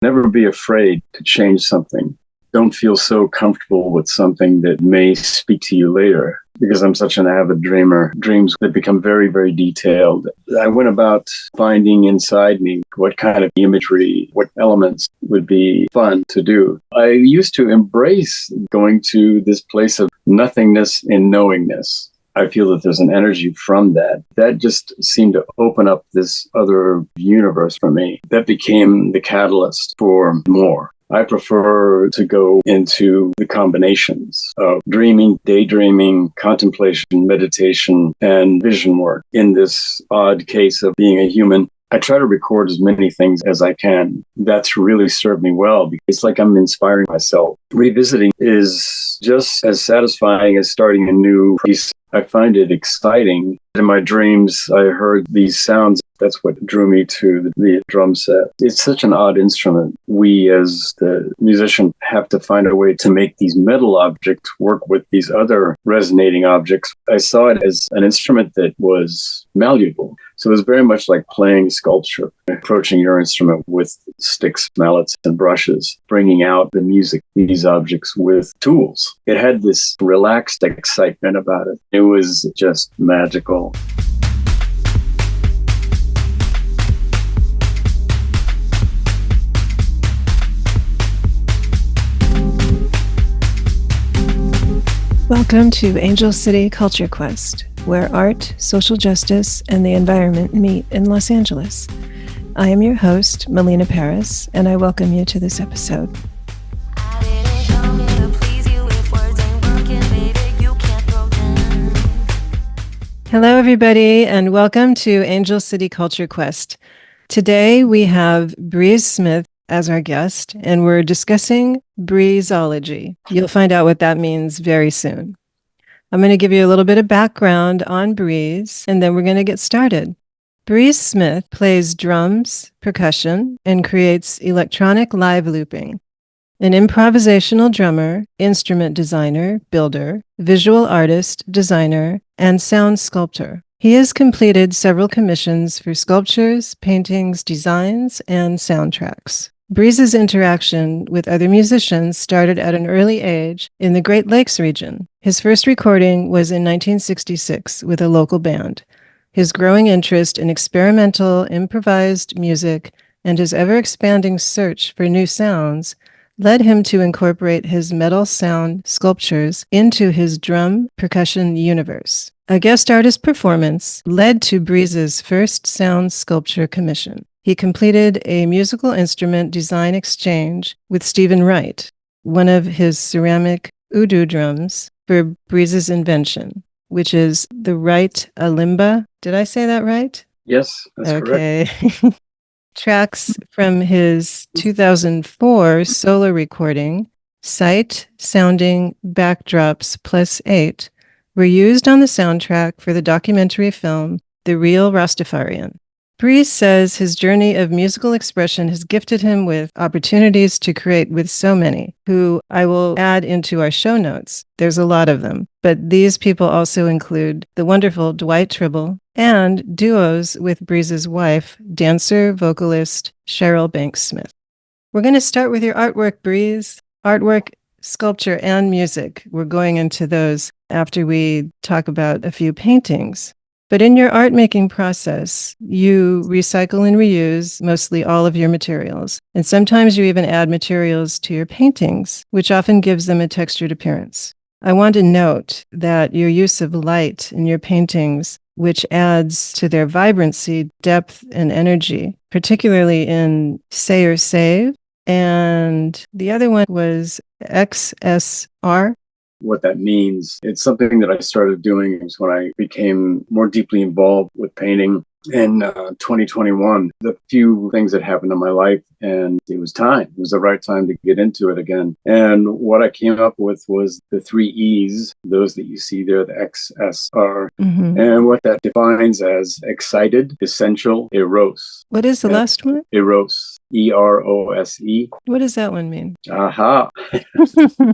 Never be afraid to change something. Don't feel so comfortable with something that may speak to you later. Because I'm such an avid dreamer, dreams that become very, very detailed. I went about finding inside me what kind of imagery, what elements would be fun to do. I used to embrace going to this place of nothingness and knowingness. I feel that there's an energy from that. That just seemed to open up this other universe for me. That became the catalyst for more. I prefer to go into the combinations of dreaming, daydreaming, contemplation, meditation, and vision work. In this odd case of being a human, I try to record as many things as I can. That's really served me well because it's like I'm inspiring myself. Revisiting is just as satisfying as starting a new piece. I find it exciting. In my dreams, I heard these sounds. That's what drew me to the drum set. It's such an odd instrument. We, as the musician, have to find a way to make these metal objects work with these other resonating objects. I saw it as an instrument that was malleable. So it was very much like playing sculpture, approaching your instrument with sticks, mallets, and brushes, bringing out the music, these objects with tools. It had this relaxed excitement about it. It was just magical. Welcome to Angel City Culture Quest, where art, social justice, and the environment meet in Los Angeles. I am your host, Melina Paris, and I welcome you to this episode. Hello, everybody, and welcome to Angel City Culture Quest. Today, we have Breeze Smith as our guest, and we're discussing Breeze-ology. You'll find out what that means very soon. I'm going to give you a little bit of background on Breeze, and then we're going to get started. Breeze Smith plays drums, percussion, and creates electronic live looping. An improvisational drummer, instrument designer, builder, visual artist, designer, and sound sculptor. He has completed several commissions for sculptures, paintings, designs, and soundtracks. Breeze's interaction with other musicians started at an early age in the Great Lakes region. His first recording was in 1966 with a local band. His growing interest in experimental, improvised music and his ever-expanding search for new sounds led him to incorporate his metal sound sculptures into his drum percussion universe. A guest artist performance led to Breeze's first sound sculpture commission. He completed a musical instrument design exchange with Stephen Wright, one of his ceramic Udu drums, for Breeze's invention, which is the Wright Alimba. Did I say that right? Yes, that's correct. Okay. Tracks from his 2004 solo recording, Sight Sounding Backdrops +8, were used on the soundtrack for the documentary film The Real Rastafarian. Breeze says his journey of musical expression has gifted him with opportunities to create with so many, who I will add into our show notes. There's a lot of them, but these people also include the wonderful Dwight Tribble and duos with Breeze's wife, dancer, vocalist Cheryl Banks Smith. We're going to start with your artwork, Breeze. Artwork, sculpture, and music. We're going into those after we talk about a few paintings. But in your art making process, you recycle and reuse mostly all of your materials. And sometimes you even add materials to your paintings, which often gives them a textured appearance. I want to note that your use of light in your paintings, which adds to their vibrancy, depth, and energy, particularly in Say or Save. And the other one was XSR. What that means. It's something that I started doing is when I became more deeply involved with painting in 2021. The few things that happened in my life, and it was time. It was the right time to get into it again. And what I came up with was the 3 E's, those that you see there, the XSR, and what that defines as excited, essential, eros. What is the last one? Eros. EROSE. What does that one mean? Aha.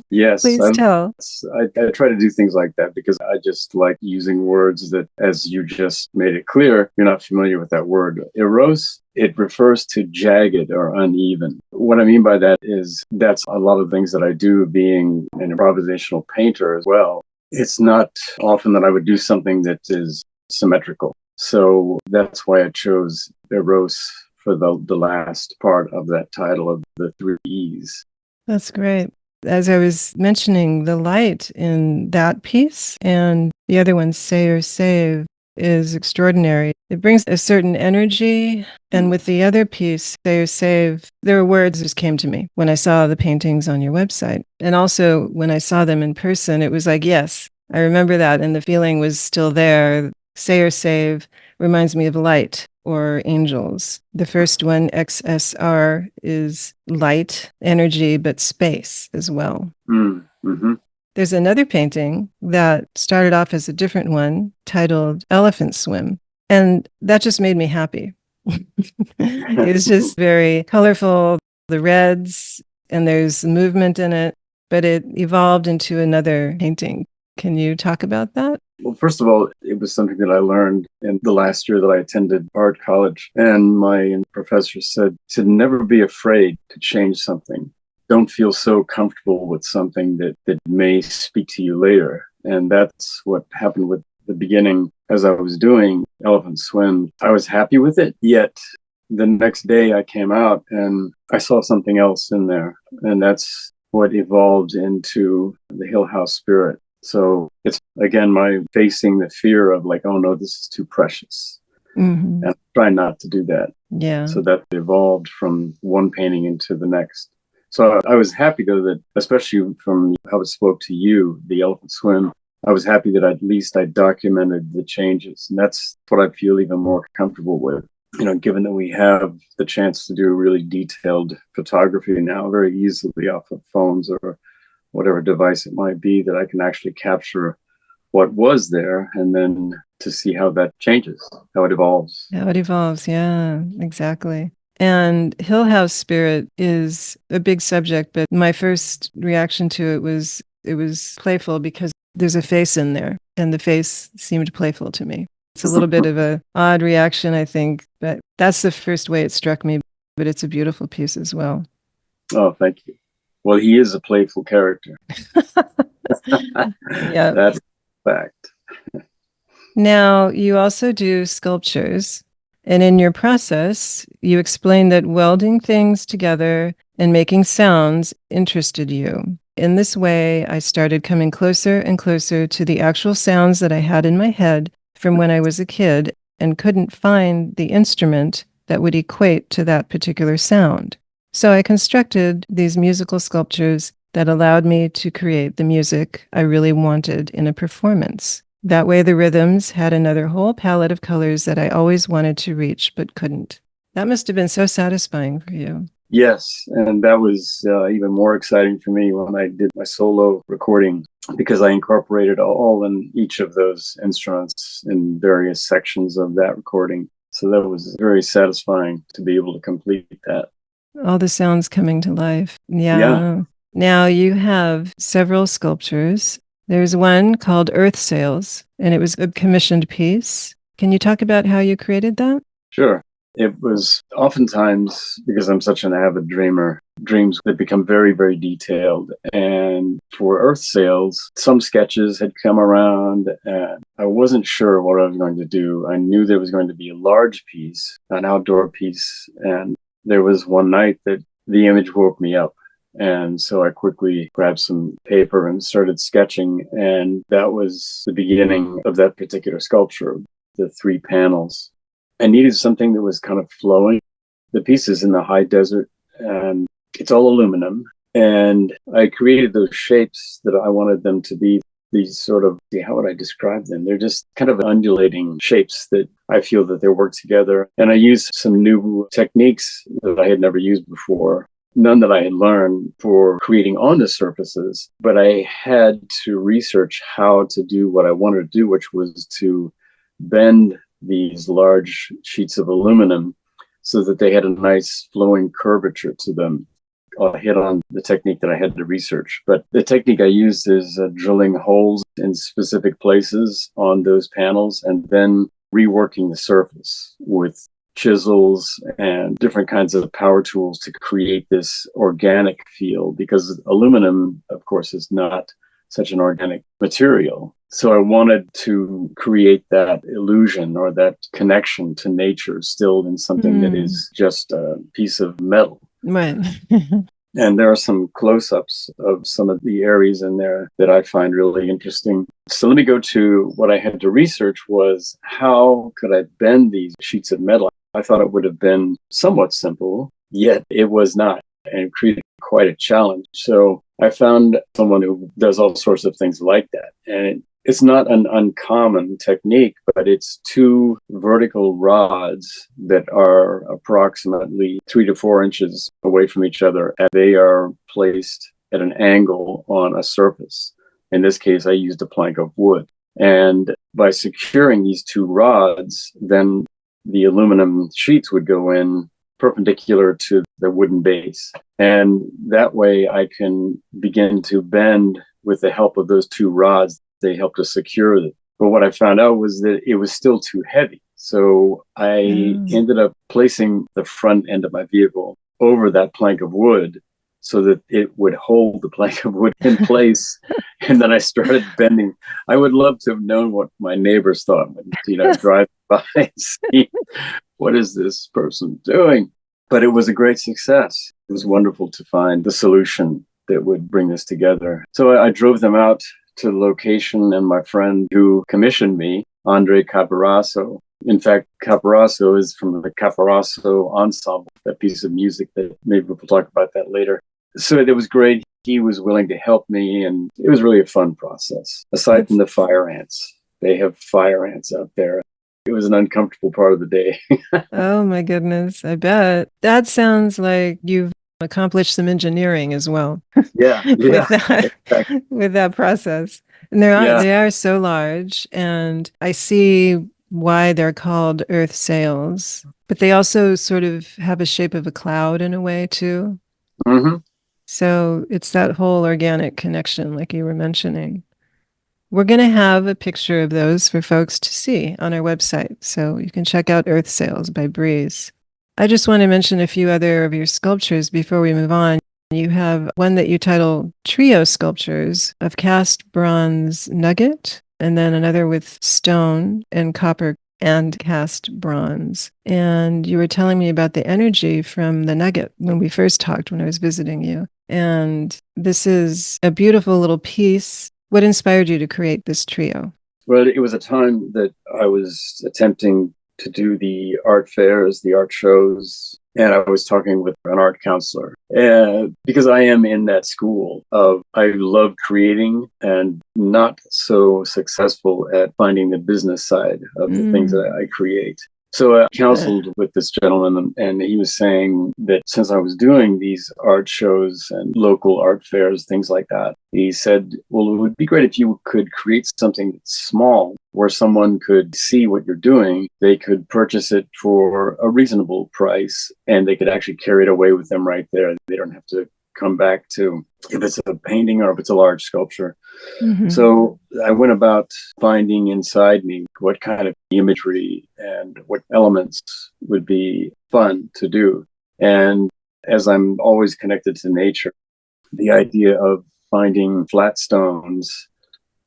Yes. Please tell. I try to do things like that because I just like using words that, as you just made it clear, you're not familiar with that word. Eros, it refers to jagged or uneven. what I mean by that is that's a lot of things that I do being an improvisational painter as well. It's not often that I would do something that is symmetrical. So that's why I chose Eros for the last part of that title of the three E's. That's great. As I was mentioning, the light in that piece and the other one, Say or Save, is extraordinary. It brings a certain energy. And with the other piece, Say or Save, there were words that just came to me when I saw the paintings on your website. And also when I saw them in person, it was like, yes, I remember that. And the feeling was still there. Say or Save reminds me of light or angels. The first one, XSR, is light, energy, but space as well. Mm-hmm. There's another painting that started off as a different one titled Elephant Swim. And that just made me happy. It was just very colorful, the reds, and there's movement in it, but it evolved into another painting. Can you talk about that? Well, first of all, it was something that I learned in the last year that I attended art college. And my professor said to never be afraid to change something. Don't feel so comfortable with something that may speak to you later. And that's what happened with the beginning. As I was doing Elephant Swim, I was happy with it. Yet the next day I came out and I saw something else in there. And that's what evolved into the Hill House Spirit. So it's, again, my facing the fear of like, oh no, this is too precious. Mm-hmm. And try not to do that. Yeah. So that evolved from one painting into the next. So I was happy though that, especially from how it spoke to you, the Elephant Swim, I was happy that at least I documented the changes. And that's what I feel even more comfortable with. You know, given that we have the chance to do really detailed photography now very easily off of phones or whatever device it might be, that I can actually capture what was there and then to see how that changes, how it evolves. How it evolves. Yeah, exactly. And Hill House Spirit is a big subject, but my first reaction to it was playful because there's a face in there and the face seemed playful to me. It's a little bit of an odd reaction, I think, but that's the first way it struck me, but it's a beautiful piece as well. Oh, thank you. Well, he is a playful character. Yeah. That's a fact. Now, you also do sculptures, and in your process, you explain that welding things together and making sounds interested you. In this way, I started coming closer and closer to the actual sounds that I had in my head from when I was a kid and couldn't find the instrument that would equate to that particular sound. So I constructed these musical sculptures that allowed me to create the music I really wanted in a performance. That way the rhythms had another whole palette of colors that I always wanted to reach but couldn't. That must have been so satisfying for you. Yes, and that was even more exciting for me when I did my solo recording because I incorporated all in each of those instruments in various sections of that recording. So that was very satisfying to be able to complete that. All the sounds coming to life. Yeah. Now you have several sculptures. There's one called Earth Sails, and it was a commissioned piece. Can you talk about how you created that? Sure. It was oftentimes, because I'm such an avid dreamer, dreams that become very, very detailed. And for Earth Sails, some sketches had come around and I wasn't sure what I was going to do. I knew there was going to be a large piece, an outdoor piece. And there was one night that the image woke me up. And so I quickly grabbed some paper and started sketching. And that was the beginning of that particular sculpture, the 3 panels. I needed something that was kind of flowing. The piece is in the high desert and it's all aluminum. And I created those shapes that I wanted them to be, these sort of, how would I describe them? They're just kind of undulating shapes that I feel that they work together. And I used some new techniques that I had never used before. None that I had learned for creating on the surfaces, but I had to research how to do what I wanted to do, which was to bend these large sheets of aluminum so that they had a nice flowing curvature to them. I'll hit on the technique that I had to research, but the technique I used is drilling holes in specific places on those panels and then reworking the surface with chisels and different kinds of power tools to create this organic feel, because aluminum, of course, is not such an organic material. So I wanted to create that illusion or that connection to nature still in something that is just a piece of metal. Right. And there are some close-ups of some of the areas in there that I find really interesting. So let me go to what I had to research was how could I bend these sheets of metal? I thought it would have been somewhat simple, yet it was not, and created quite a challenge. So I found someone who does all sorts of things like that. And it's not an uncommon technique, but it's two vertical rods that are approximately 3 to 4 inches away from each other, and they are placed at an angle on a surface. In this case, I used a plank of wood. And by securing these two rods, then the aluminum sheets would go in perpendicular to the wooden base. And that way I can begin to bend with the help of those two rods. They help to secure it. But what I found out was that it was still too heavy. So I ended up placing the front end of my vehicle over that plank of wood so that it would hold the plank of wood in place. And then I started bending. I would love to have known what my neighbors thought when, drive by and see what is this person doing? But it was a great success. It was wonderful to find the solution that would bring this together. So I drove them out to the location, and my friend who commissioned me, Andre Caparasso. In fact, Caparasso is from the Caparasso Ensemble, that piece of music that maybe we'll talk about that later. So it was great. He was willing to help me, and it was really a fun process. Aside from the fire ants, they have fire ants out there. It was an uncomfortable part of the day. Oh my goodness, I bet. That sounds like you've accomplished some engineering as well. Yeah. with that Exactly. with that process. And they are so large, and I see why they're called earth sails, but they also sort of have a shape of a cloud in a way too. Mm-hmm. So it's that whole organic connection like you were mentioning. We're going to have a picture of those for folks to see on our website, so you can check out Earth Sails by Breeze. I just want to mention a few other of your sculptures before we move on. You have one that you title Trio Sculptures of cast bronze nugget, and then another with stone and copper and cast bronze. And you were telling me about the energy from the nugget when we first talked, when I was visiting you. And this is a beautiful little piece. What inspired you to create this trio? Well, it was a time that I was attempting to do the art fairs, the art shows, and I was talking with an art counselor. And because I am in that school of I love creating and not so successful at finding the business side of the things that I create. So I counseled with this gentleman, and he was saying that since I was doing these art shows and local art fairs, things like that, he said, well, it would be great if you could create something small where someone could see what you're doing. They could purchase it for a reasonable price, and they could actually carry it away with them right there. They don't have to come back to if it's a painting or if it's a large sculpture. Mm-hmm. So I went about finding inside me what kind of imagery and what elements would be fun to do. And as I'm always connected to nature, the idea of finding flat stones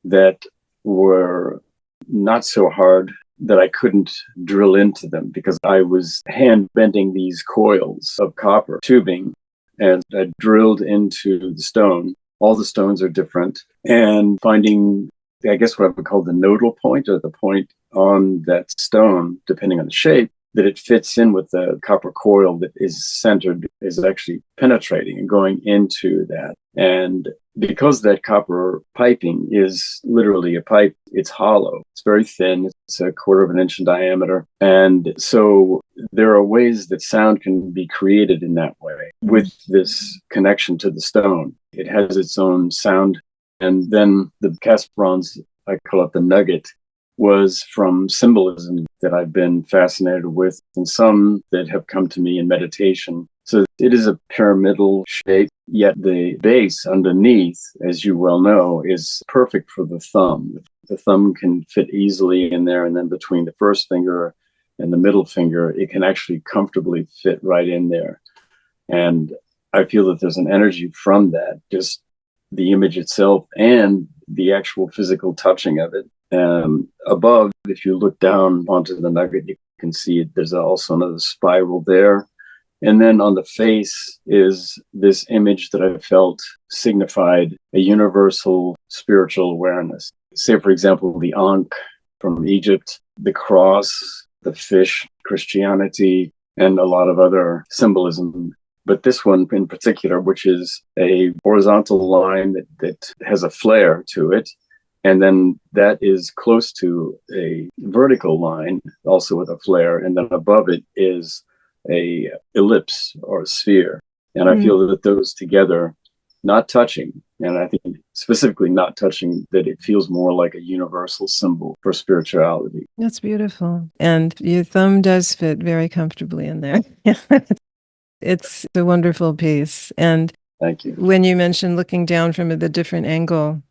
that were not so hard that I couldn't drill into them because I was hand bending these coils of copper tubing, and I drilled into the stone. All the stones are different, and finding, I guess, what I would call the nodal point, or the point on that stone, depending on the shape, that it fits in with the copper coil that is centered, is actually penetrating and going into that. And because that copper piping is literally a pipe, it's hollow. It's very thin. It's 1/4 of an inch in diameter. And so there are ways that sound can be created in that way with this connection to the stone. It has its own sound. And then the cast bronze, I call it the nugget, was from symbolism that I've been fascinated with, and some that have come to me in meditation. So it is a pyramidal shape, yet the base underneath, as you well know, is perfect for the thumb. The thumb can fit easily in there, and then between the first finger and the middle finger, it can actually comfortably fit right in there. And I feel that there's an energy from that, just the image itself and the actual physical touching of it. Above, if you look down onto the nugget, you can see it. There's also another spiral there. And then on the face is this image that I felt signified a universal spiritual awareness. Say, for example, the Ankh from Egypt, the cross, the fish, Christianity, and a lot of other symbolism. But this one in particular, which is a horizontal line that has a flare to it, and then that is close to a vertical line, also with a flare, and then above it is a ellipse or a sphere. And I feel that those together, not touching, and I think specifically not touching, that it feels more like a universal symbol for spirituality. That's beautiful. And your thumb does fit very comfortably in there. It's a wonderful piece. And thank you. When you mentioned looking down from the different angle,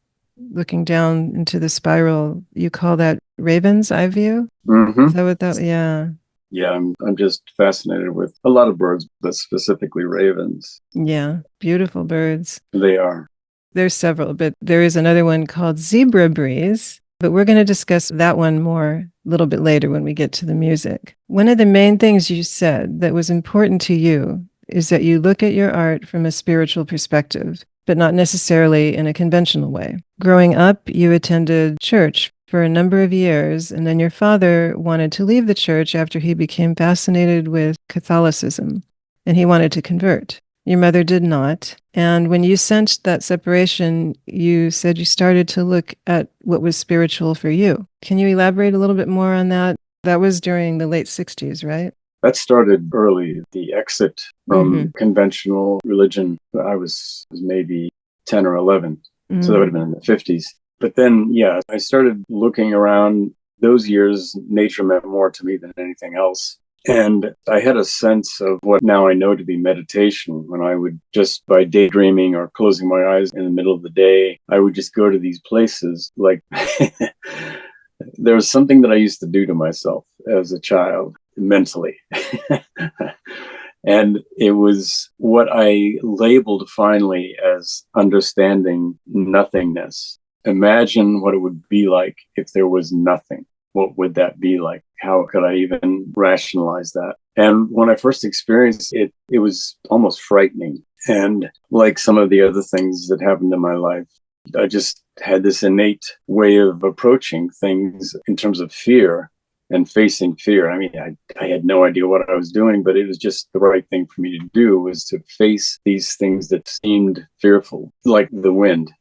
looking down into the spiral, you call that raven's eye view? Is that what that? Yeah. Yeah, I'm just fascinated with a lot of birds, but specifically ravens. Yeah, beautiful birds. They are. There's several, but there is another one called zebra breeze. But we're going to discuss that one more a little bit later when we get to the music. One of the main things you said that was important to you is that you look at your art from a spiritual perspective, but not necessarily in a conventional way. Growing up, you attended church for a number of years, and then your father wanted to leave the church after he became fascinated with Catholicism, and he wanted to convert. Your mother did not. And when you sensed that separation, you said you started to look at what was spiritual for you. Can you elaborate a little bit more on that? That was during the late 60s, right? That started early, the exit from conventional religion. I was maybe 10 or 11, so that would have been in the 50s. But then, yeah, I started looking around. Those years, nature meant more to me than anything else. And I had a sense of what now I know to be meditation, when I would just, by daydreaming or closing my eyes in the middle of the day, I would just go to these places. Like there was something that I used to do to myself as a child mentally. And it was what I labeled finally as understanding nothingness. Imagine what it would be like if there was nothing. What would that be like? How could I even rationalize that? And when I first experienced it, it was almost frightening. And like some of the other things that happened in my life, I just had this innate way of approaching things in terms of fear and facing fear. I mean, I had no idea what I was doing, but it was just the right thing for me to do, was to face these things that seemed fearful, like the wind.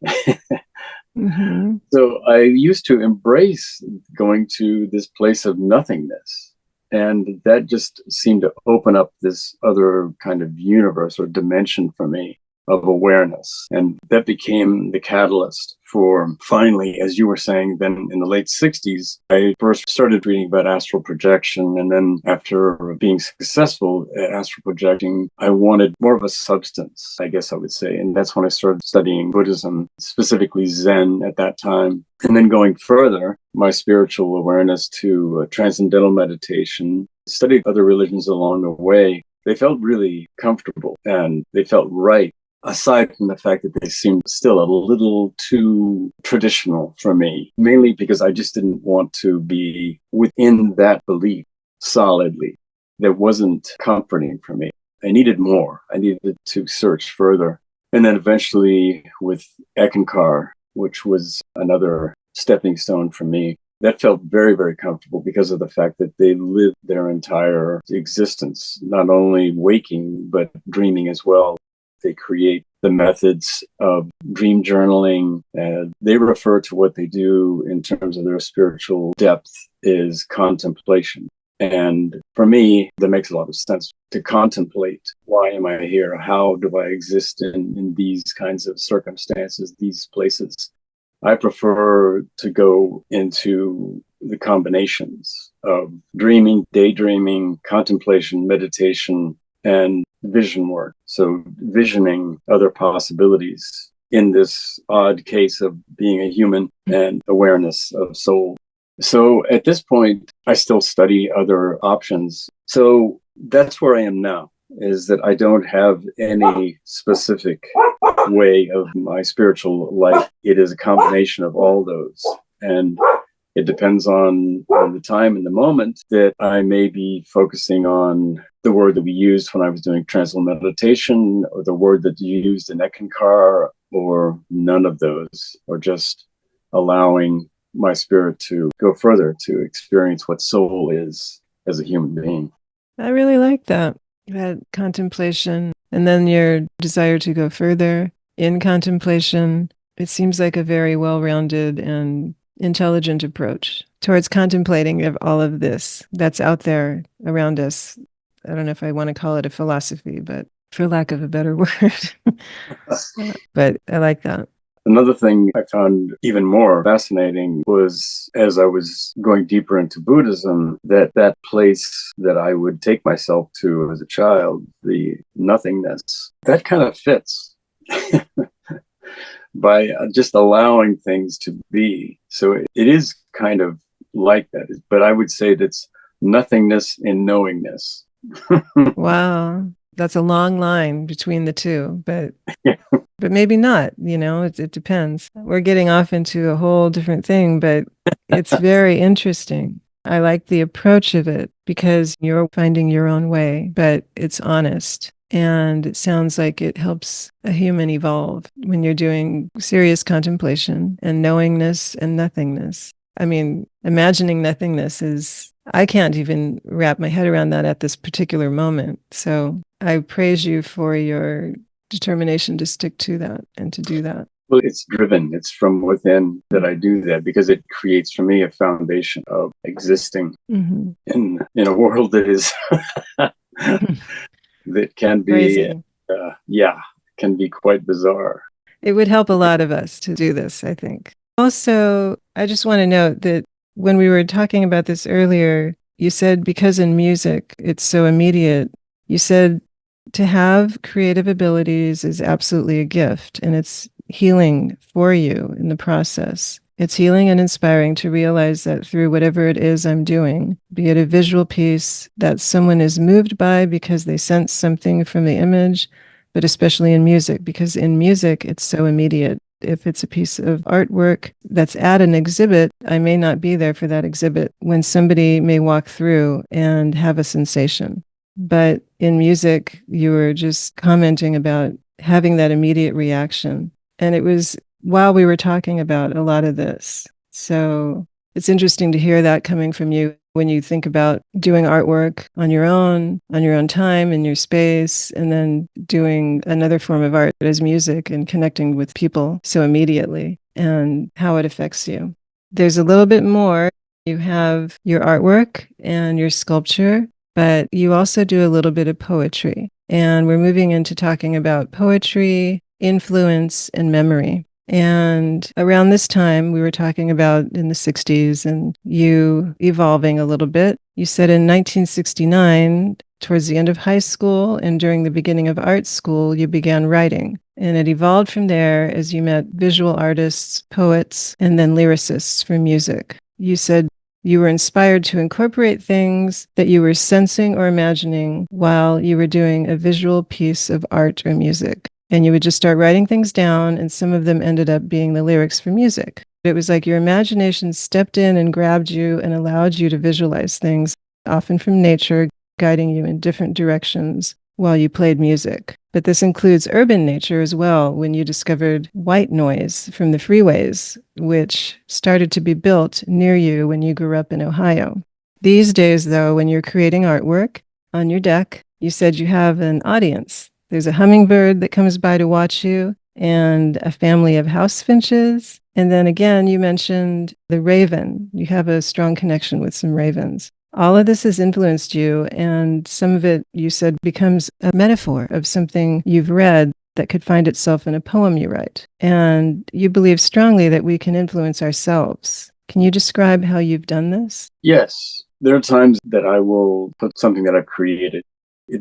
So I used to embrace going to this place of nothingness. And that just seemed to open up this other kind of universe or dimension for me of awareness. And that became the catalyst for finally, as you were saying, then in the late 60s, I first started reading about astral projection. And then after being successful at astral projecting, I wanted more of a substance, I guess I would say. And that's when I started studying Buddhism, specifically Zen at that time. And then going further, my spiritual awareness to transcendental meditation, studied other religions along the way. They felt really comfortable and they felt right, aside from the fact that they seemed still a little too traditional for me, mainly because I just didn't want to be within that belief solidly. That wasn't comforting for me. I needed more. I needed to search further. And then eventually with Ekankar, which was another stepping stone for me, that felt very, very comfortable because of the fact that they lived their entire existence, not only waking, but dreaming as well. They create the methods of dream journaling. They refer to what they do in terms of their spiritual depth is contemplation. And for me, that makes a lot of sense to contemplate. Why am I here? How do I exist in these kinds of circumstances, these places? I prefer to go into the combinations of dreaming, daydreaming, contemplation, meditation, and vision work. So visioning other possibilities in this odd case of being a human and awareness of soul. So at this point, I still study other options. So that's where I am now, is that I don't have any specific way of my spiritual life. It is a combination of all those. And it depends on the time and the moment that I may be focusing on the word that we used when I was doing transcendental meditation, or the word that you used in Ekankar, or none of those, or just allowing my spirit to go further to experience what soul is as a human being. I really like that contemplation, and then your desire to go further in contemplation. It seems like a very well-rounded and intelligent approach towards contemplating of all of this that's out there around us. I don't know if I want to call it a philosophy, but for lack of a better word. But I like that. Another thing I found even more fascinating was, as I was going deeper into Buddhism, that place that I would take myself to as a child, the nothingness, that kind of fits by just allowing things to be. So it is kind of like that, but I would say that's nothingness in knowingness. Wow. That's a long line between the two, but Yeah. but maybe not, it depends. We're getting off into a whole different thing, but it's very interesting. I like the approach of it because you're finding your own way, but it's honest. And it sounds like it helps a human evolve when you're doing serious contemplation and knowingness and nothingness. I mean, imagining nothingness is, I can't even wrap my head around that at this particular moment. So I praise you for your determination to stick to that and to do that. Well, it's driven. It's from within that I do that, because it creates for me a foundation of existing in a world that is that can be Crazy. can be quite bizarre. It would help a lot of us to do this, I think. Also, I just want to note that when we were talking about this earlier, you said because in music it's so immediate, you said to have creative abilities is absolutely a gift, and it's healing for you in the process. It's healing and inspiring to realize that through whatever it is I'm doing, be it a visual piece that someone is moved by because they sense something from the image, but especially in music, because in music, it's so immediate. If it's a piece of artwork that's at an exhibit, I may not be there for that exhibit when somebody may walk through and have a sensation. But in music, you were just commenting about having that immediate reaction. And it was while we were talking about a lot of this. So it's interesting to hear that coming from you when you think about doing artwork on your own time, in your space, and then doing another form of art as music and connecting with people so immediately and how it affects you. There's a little bit more. You have your artwork and your sculpture, but you also do a little bit of poetry. And we're moving into talking about poetry, influence, and memory. And around this time, we were talking about in the 60s and you evolving a little bit. You said in 1969, towards the end of high school and during the beginning of art school, you began writing. And it evolved from there as you met visual artists, poets, and then lyricists for music. You said you were inspired to incorporate things that you were sensing or imagining while you were doing a visual piece of art or music. And you would just start writing things down, and some of them ended up being the lyrics for music. It was like your imagination stepped in and grabbed you and allowed you to visualize things, often from nature, guiding you in different directions while you played music. But this includes urban nature as well, when you discovered white noise from the freeways, which started to be built near you when you grew up in Ohio. These days, though, when you're creating artwork on your deck, you said you have an audience. There's a hummingbird that comes by to watch you and a family of house finches. And then again, you mentioned the raven. You have a strong connection with some ravens. All of this has influenced you, and some of it, you said, becomes a metaphor of something you've read that could find itself in a poem you write. And you believe strongly that we can influence ourselves. Can you describe how you've done this? Yes, there are times that I will put something that I've created.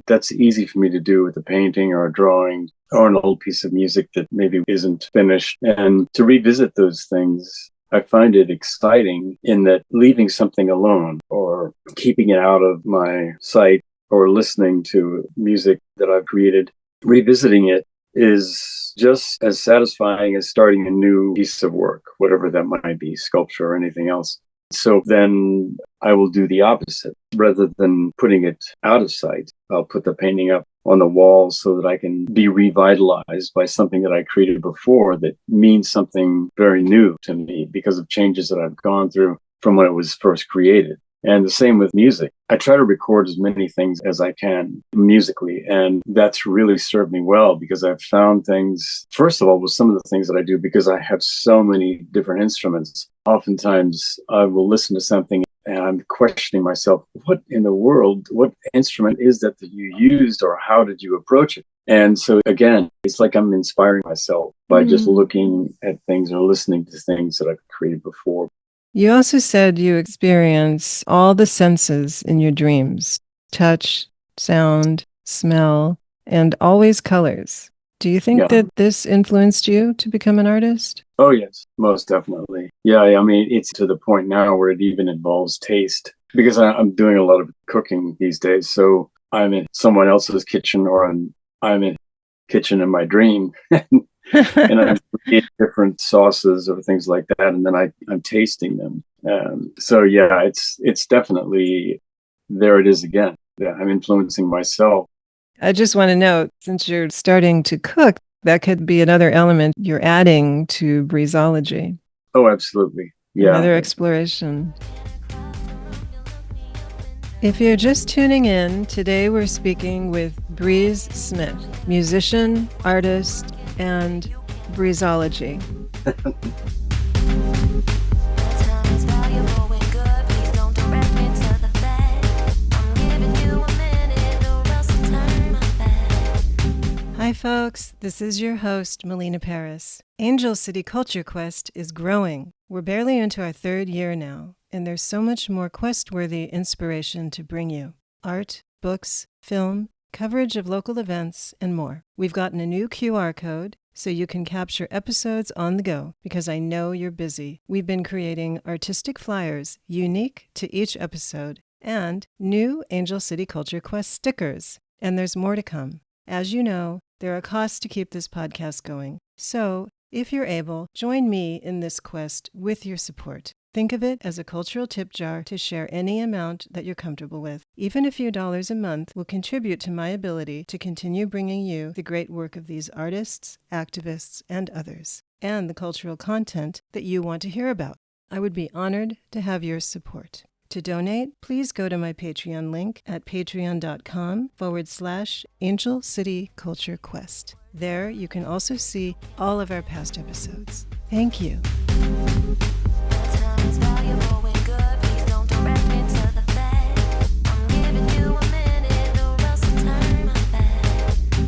That's easy for me to do with a painting or a drawing or an old piece of music that maybe isn't finished, and to revisit those things I find it exciting in that leaving something alone or keeping it out of my sight or listening to music that I've created, revisiting it is just as satisfying as starting a new piece of work, whatever that might be, sculpture or anything else. So then I will do the opposite. Rather than putting it out of sight, I'll put the painting up on the wall so that I can be revitalized by something that I created before that means something very new to me because of changes that I've gone through from when it was first created. And the same with music. I try to record as many things as I can musically, and that's really served me well because I've found things, first of all, with some of the things that I do, because I have so many different instruments. Oftentimes I will listen to something and I'm questioning myself, what in the world, what instrument is that you used or how did you approach it? And so again, it's like I'm inspiring myself by just looking at things or listening to things that I've created before. You also said you experience all the senses in your dreams: touch, sound, smell, and always colors. Do you think that this influenced you to become an artist? Oh, yes, most definitely. Yeah, I mean, it's to the point now where it even involves taste because I'm doing a lot of cooking these days. So I'm in someone else's kitchen or I'm in kitchen in my dream. And I create different sauces or things like that, and then I'm tasting them. So yeah, it's definitely there. It is again. Yeah, I'm influencing myself. I just want to note, since you're starting to cook, that could be another element you're adding to Breeze-ology. Oh, absolutely. Yeah. Another exploration. If you're just tuning in, today we're speaking with Breeze Smith, musician, artist, and Breeze-ology. Hi folks, this is your host, Melina Paris. Angel City Culture Quest is growing. We're barely into our third year now, and there's so much more quest-worthy inspiration to bring you. Art, books, film, coverage of local events, and more. We've gotten a new QR code, so you can capture episodes on the go, because I know you're busy. We've been creating artistic flyers unique to each episode, and new Angel City Culture Quest stickers. And there's more to come. As you know, there are costs to keep this podcast going. So, if you're able, join me in this quest with your support. Think of it as a cultural tip jar to share any amount that you're comfortable with. Even a few dollars a month will contribute to my ability to continue bringing you the great work of these artists, activists, and others, and the cultural content that you want to hear about. I would be honored to have your support. To donate, please go to my Patreon link at patreon.com/Angel City Culture Quest. There you can also see all of our past episodes. Thank you.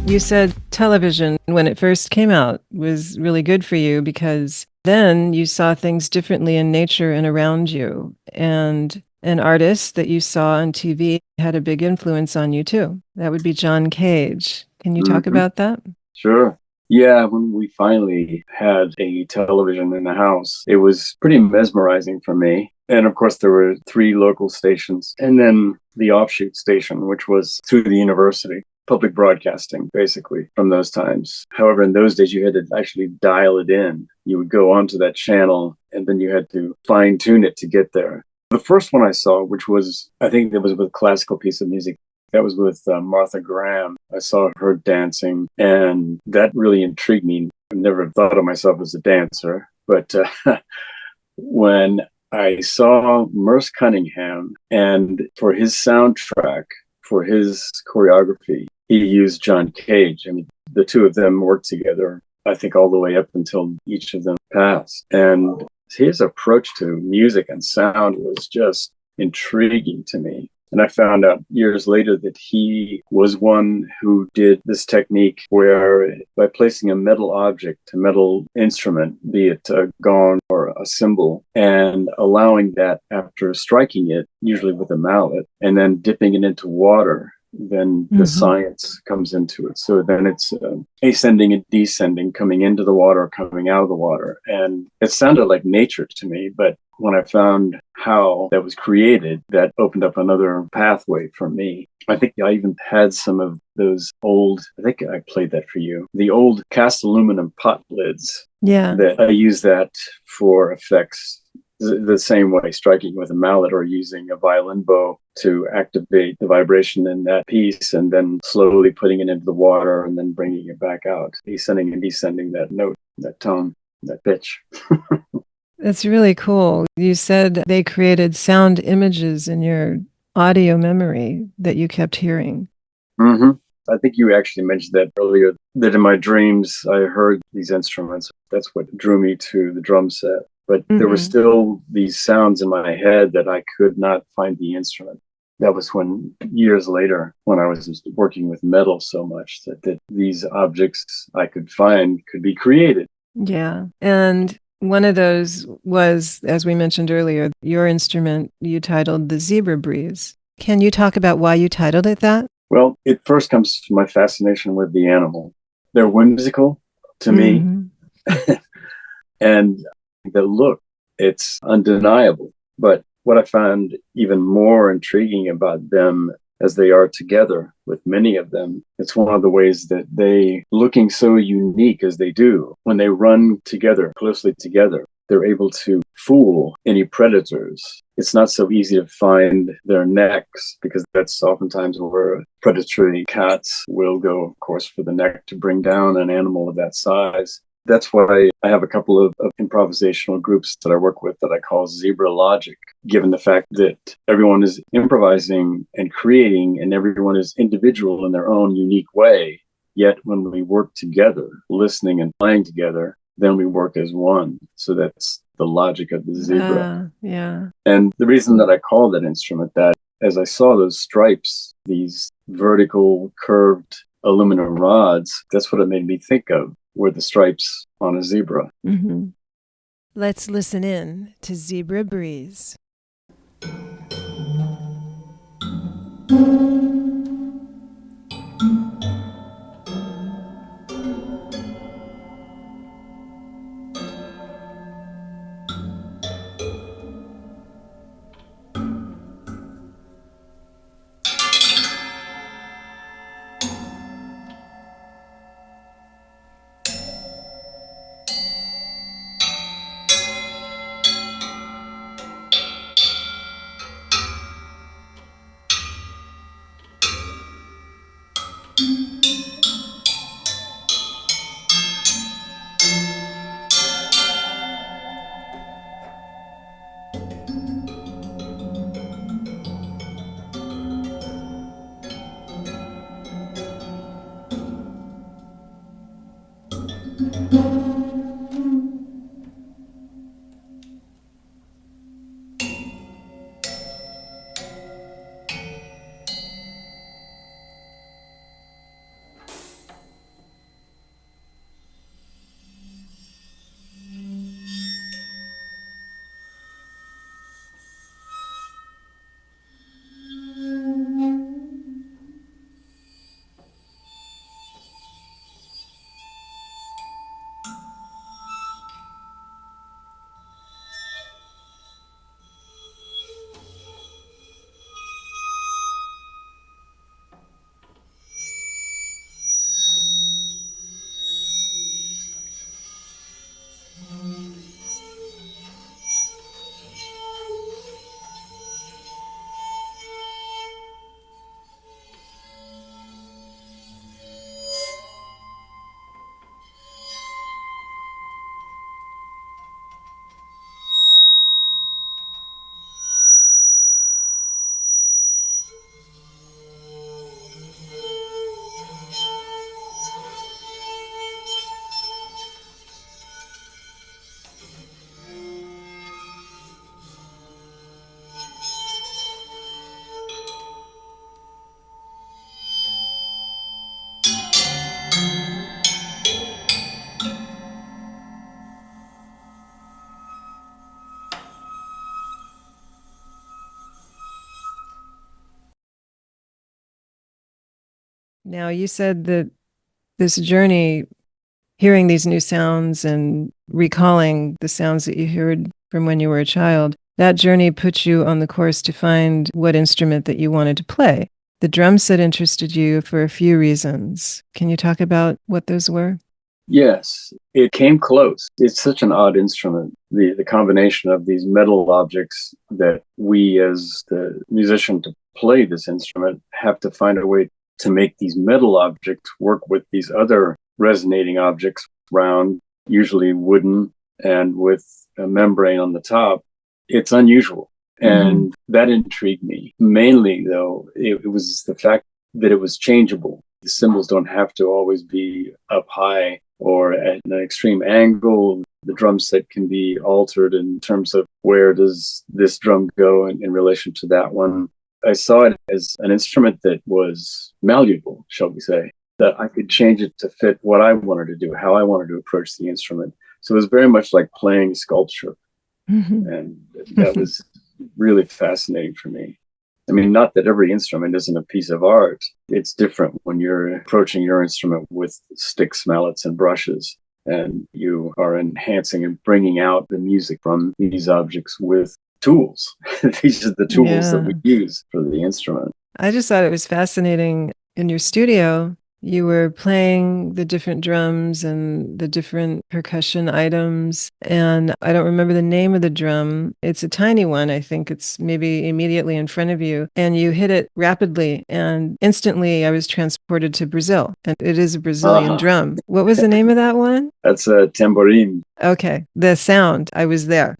You said television, when it first came out, was really good for you because then you saw things differently in nature and around you. And an artist that you saw on TV had a big influence on you too. That would be John Cage. Can you talk about that? Sure. Yeah, when we finally had a television in the house, it was pretty mesmerizing for me. And of course, there were 3 local stations and then the offshoot station, which was through the university. Public broadcasting, basically, from those times. However, in those days, you had to actually dial it in. You would go onto that channel, and then you had to fine-tune it to get there. The first one I saw, which was, I think that was with a classical piece of music, that was with Martha Graham. I saw her dancing, and that really intrigued me. I never thought of myself as a dancer, but when I saw Merce Cunningham, and for his soundtrack, for his choreography, he used John Cage. I mean, the two of them worked together, I think, all the way up until each of them passed. And his approach to music and sound was just intriguing to me. And I found out years later that he was one who did this technique where by placing a metal object, a metal instrument, be it a gong or a cymbal, and allowing that after striking it, usually with a mallet, and then dipping it into water then the science comes into it. So then it's ascending and descending, coming into the water, coming out of the water. And it sounded like nature to me, but when I found how that was created, that opened up another pathway for me. I think I even had some of those old, I think I played that for you, the old cast aluminum pot lids. Yeah. That I use that for effects the same way, striking with a mallet or using a violin bow to activate the vibration in that piece, and then slowly putting it into the water and then bringing it back out, ascending and descending that note, that tone, that pitch. That's really cool. You said they created sound images in your audio memory that you kept hearing. Mm-hmm. I think you actually mentioned that earlier, that in my dreams, I heard these instruments. That's what drew me to the drum set. But there were still these sounds in my head that I could not find the instrument. That was when, years later, when I was working with metal so much, that these objects I could find could be created. Yeah. And one of those was, as we mentioned earlier, your instrument you titled the Zebra Breeze. Can you talk about why you titled it that? Well, it first comes from my fascination with the animal. They're whimsical to me. And the look, it's undeniable. But what I found even more intriguing about them as they are together with many of them, it's one of the ways that they, looking so unique as they do, when they run together, closely together, they're able to fool any predators. It's not so easy to find their necks, because that's oftentimes where predatory cats will go, of course, for the neck to bring down an animal of that size. That's why I have a couple of improvisational groups that I work with that I call Breeze-ology, given the fact that everyone is improvising and creating, and everyone is individual in their own unique way. Yet when we work together, listening and playing together, then we work as one. So that's the logic of the zebra. Yeah. And the reason that I call that instrument that, as I saw those stripes, these vertical curved aluminum rods, that's what it made me think of, were the stripes on a zebra. Let's listen in to Zebra Breeze. Now, you said that this journey, hearing these new sounds and recalling the sounds that you heard from when you were a child, that journey put you on the course to find what instrument that you wanted to play. The drum set interested you for a few reasons. Can you talk about what those were? Yes, it came close. It's such an odd instrument. The combination of these metal objects that we, as the musician to play this instrument, have to find a way to make these metal objects work with these other resonating objects, round, usually wooden, and with a membrane on the top. It's unusual. And that intrigued me. Mainly, though, it was the fact that it was changeable. The cymbals don't have to always be up high or at an extreme angle. The drum set can be altered in terms of where does this drum go in relation to that one. I saw it as an instrument that was malleable, shall we say, that I could change it to fit what I wanted to do, how I wanted to approach the instrument. So it was very much like playing sculpture. And that was really fascinating for me. I mean, not that every instrument isn't a piece of art. It's different when you're approaching your instrument with sticks, mallets, and brushes, and you are enhancing and bringing out the music from these objects with tools. These are the tools that we use for the instrument. I just thought it was fascinating. In your studio, you were playing the different drums and the different percussion items. And I don't remember the name of the drum. It's a tiny one. I think it's maybe immediately in front of you. And you hit it rapidly. And instantly I was transported to Brazil. And it is a Brazilian drum. What was the name of that one? That's a tamborim. Okay. The sound. I was there.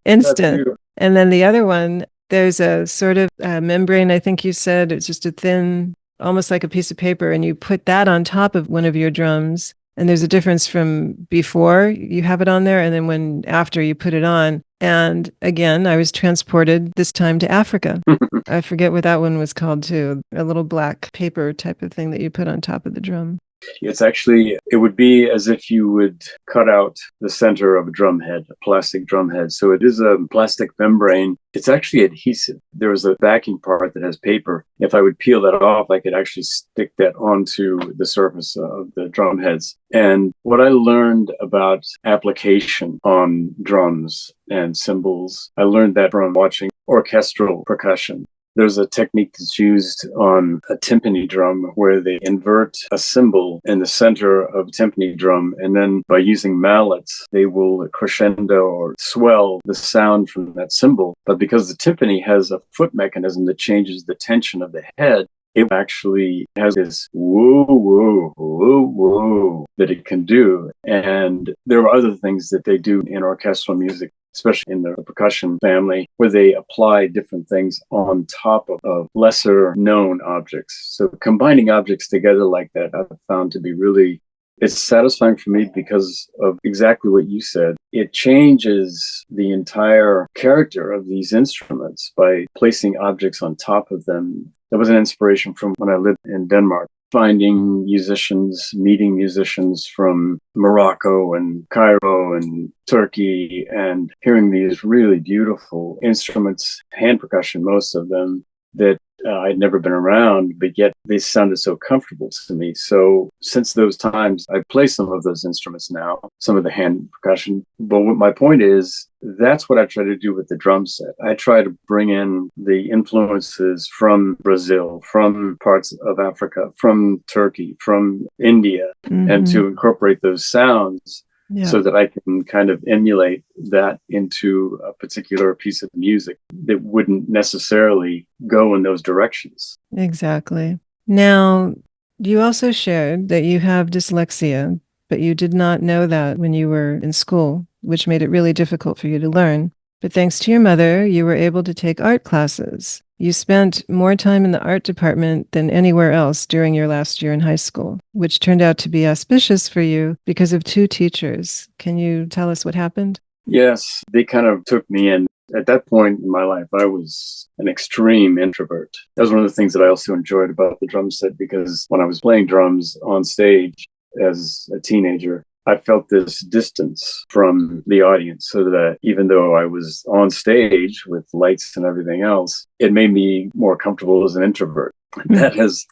Instant. And then the other one, there's a sort of membrane, I think you said. It's just a thin, almost like a piece of paper, and you put that on top of one of your drums. And there's a difference from before you have it on there and then when after you put it on. And again, I was transported this time to Africa. I forget what that one was called too. A little black paper type of thing that you put on top of the drum. It's actually, it would be as if you would cut out the center of a drum head, a plastic drum head. So it is a plastic membrane. It's actually adhesive. There is a backing part that has paper. If I would peel that off, I could actually stick that onto the surface of the drum heads. And what I learned about application on drums and cymbals, I learned that from watching orchestral percussion. There's a technique that's used on a timpani drum where they invert a cymbal in the center of a timpani drum, and then by using mallets, they will crescendo or swell the sound from that cymbal. But because the timpani has a foot mechanism that changes the tension of the head, it actually has this woo, woo, woo, woo that it can do. And there are other things that they do in orchestral music, especially in the percussion family, where they apply different things on top of lesser known objects. So combining objects together like that, I've found to be really, it's satisfying for me because of exactly what you said. It changes the entire character of these instruments by placing objects on top of them. That was an inspiration from when I lived in Denmark. Finding musicians, meeting musicians from Morocco and Cairo and Turkey, and hearing these really beautiful instruments, hand percussion, most of them, that I'd never been around, but yet they sounded so comfortable to me. So since those times, I play some of those instruments now, some of the hand percussion. But what my point is, that's what I try to do with the drum set. I try to bring in the influences from Brazil, from parts of Africa, from Turkey, from India, and to incorporate those sounds so that I can kind of emulate that into a particular piece of music that wouldn't necessarily go in those directions. Exactly. Now, you also shared that you have dyslexia, but you did not know that when you were in school, which made it really difficult for you to learn. But thanks to your mother, you were able to take art classes. You spent more time in the art department than anywhere else during your last year in high school, which turned out to be auspicious for you because of two teachers. Can you tell us what happened? Yes, they kind of took me in. At that point in my life, I was an extreme introvert. That was one of the things that I also enjoyed about the drum set, because when I was playing drums on stage as a teenager, I felt this distance from the audience, so that even though I was on stage with lights and everything else, it made me more comfortable as an introvert. That has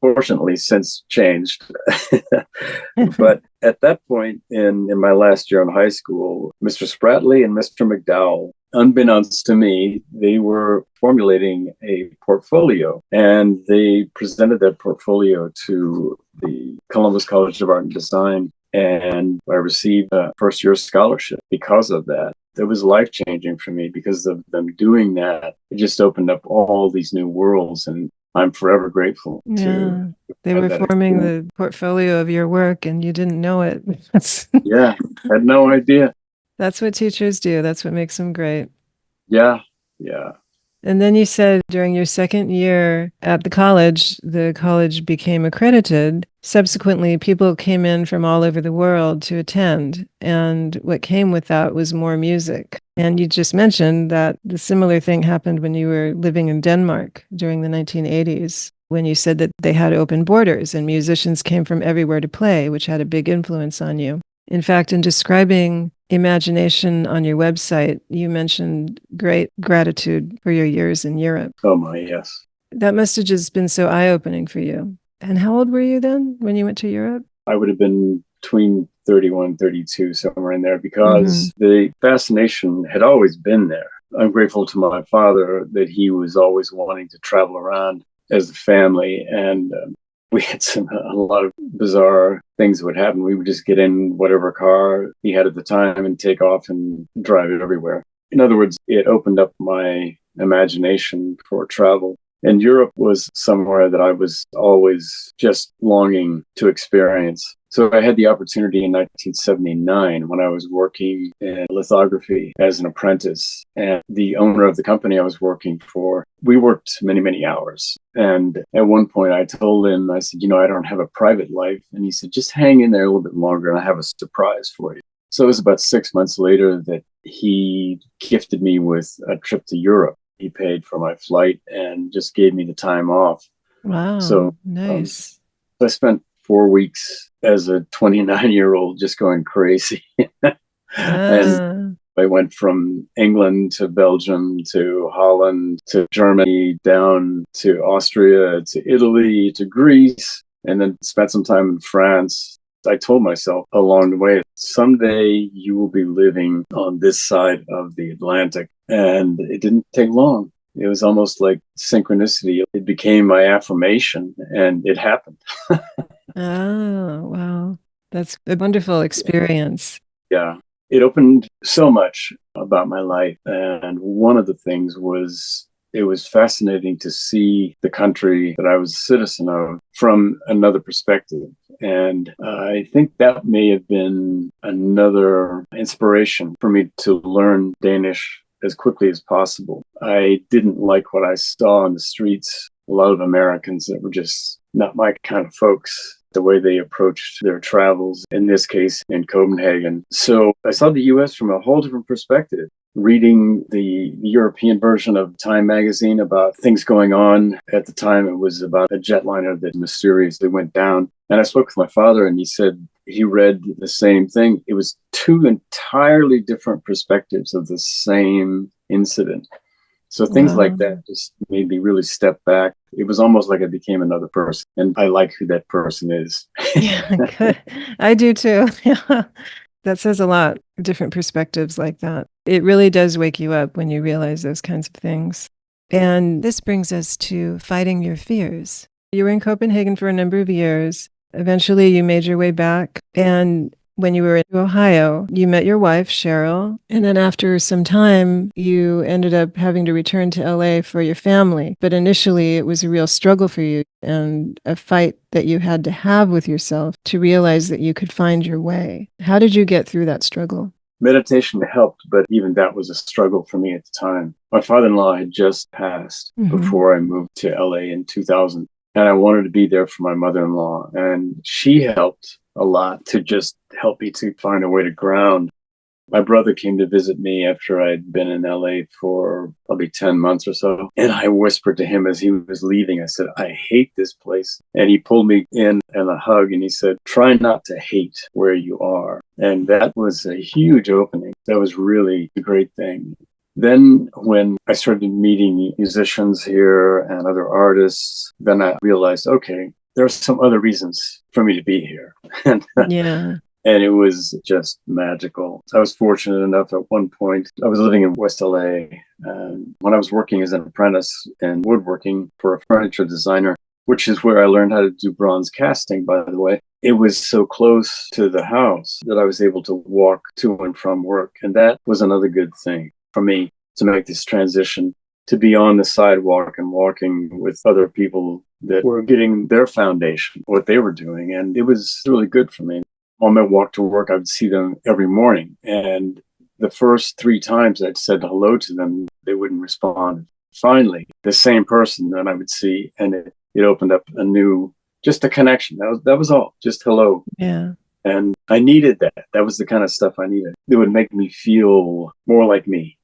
fortunately since changed. But at that point in my last year in high school, Mr. Spratley and Mr. McDowell, unbeknownst to me, they were formulating a portfolio, and they presented that portfolio to the Columbus College of Art and Design. And I received a first year scholarship because of that. It was life changing for me because of them doing that. It just opened up all these new worlds, and I'm forever grateful to they were forming experience. the portfolio of your work and you didn't know it. That's Yeah, had no idea. that's what teachers do. That's what makes them great. Yeah, yeah. And then you said during your second year at the college became accredited. Subsequently, people came in from all over the world to attend. And what came with that was more music. And you just mentioned that the similar thing happened when you were living in Denmark during the 1980s, when you said that they had open borders and musicians came from everywhere to play, which had a big influence on you. In fact, in describing imagination on your website, you mentioned great gratitude for your years in Europe. Oh my, yes. That must have just been so eye-opening for you. And how old were you then when you went to Europe? I would have been between 31, 32, somewhere in there, because the fascination had always been there. I'm grateful to my father that he was always wanting to travel around as a family. And we had a lot of bizarre things that would happen. We would just get in whatever car he had at the time and take off and drive it everywhere. In other words, it opened up my imagination for travel. And Europe was somewhere that I was always just longing to experience. So I had the opportunity in 1979 when I was working in lithography as an apprentice. And the owner of the company I was working for, we worked many, many hours. And at one point I told him, I said, I don't have a private life. And he said, just hang in there a little bit longer and I have a surprise for you. So it was about 6 months later that he gifted me with a trip to Europe. He paid for my flight and just gave me the time off. Wow, so nice. I spent 4 weeks as a 29-year-old just going crazy. And I went from England to Belgium to Holland to Germany, down to Austria, to Italy, to Greece, and then spent some time in France. I told myself along the way, someday you will be living on this side of the Atlantic. And it didn't take long. It was almost like synchronicity. It became my affirmation and it happened. Oh, wow. That's a wonderful experience. Yeah. It opened so much about my life. And one of the things was it was fascinating to see the country that I was a citizen of from another perspective. And I think that may have been another inspiration for me to learn Danish as quickly as possible. I didn't like what I saw on the streets. A lot of Americans that were just not my kind of folks, the way they approached their travels, in this case in Copenhagen. So I saw the US from a whole different perspective. Reading the European version of Time magazine about things going on at the time, it was about a jetliner that mysteriously went down. And I spoke with my father and he said he read the same thing. It was two entirely different perspectives of the same incident. So things like that just made me really step back. It was almost like I became another person. And I like who that person is. Yeah, good. I do too. Yeah. That says a lot, different perspectives like that. It really does wake you up when you realize those kinds of things. And this brings us to fighting your fears. You were in Copenhagen for a number of years. Eventually, you made your way back. And when you were in Ohio, you met your wife, Cheryl. And then after some time, you ended up having to return to LA for your family. But initially, it was a real struggle for you and a fight that you had to have with yourself to realize that you could find your way. How did you get through that struggle? Meditation helped, but even that was a struggle for me at the time. My father-in-law had just passed before I moved to LA in 2000. And I wanted to be there for my mother-in-law. And she helped a lot to just help me to find a way to ground. My brother came to visit me after I'd been in LA for probably 10 months or so. And I whispered to him as he was leaving, I said, I hate this place. And he pulled me in a hug and he said, try not to hate where you are. And that was a huge opening. That was really a great thing. Then when I started meeting musicians here and other artists, then I realized, okay, there are some other reasons for me to be here. and, Yeah. and it was just magical. I was fortunate enough at one point, I was living in West LA. And when I was working as an apprentice in woodworking for a furniture designer, which is where I learned how to do bronze casting, by the way. It was so close to the house that I was able to walk to and from work. And that was another good thing for me to make this transition, to be on the sidewalk and walking with other people that were getting their foundation, what they were doing. And it was really good for me. On my walk to work, I would see them every morning. And the first 3 times I'd said hello to them, they wouldn't respond. Finally, the same person that I would see, and it opened up just a connection. That was all, just hello. Yeah. And I needed that. That was the kind of stuff I needed. It would make me feel more like me.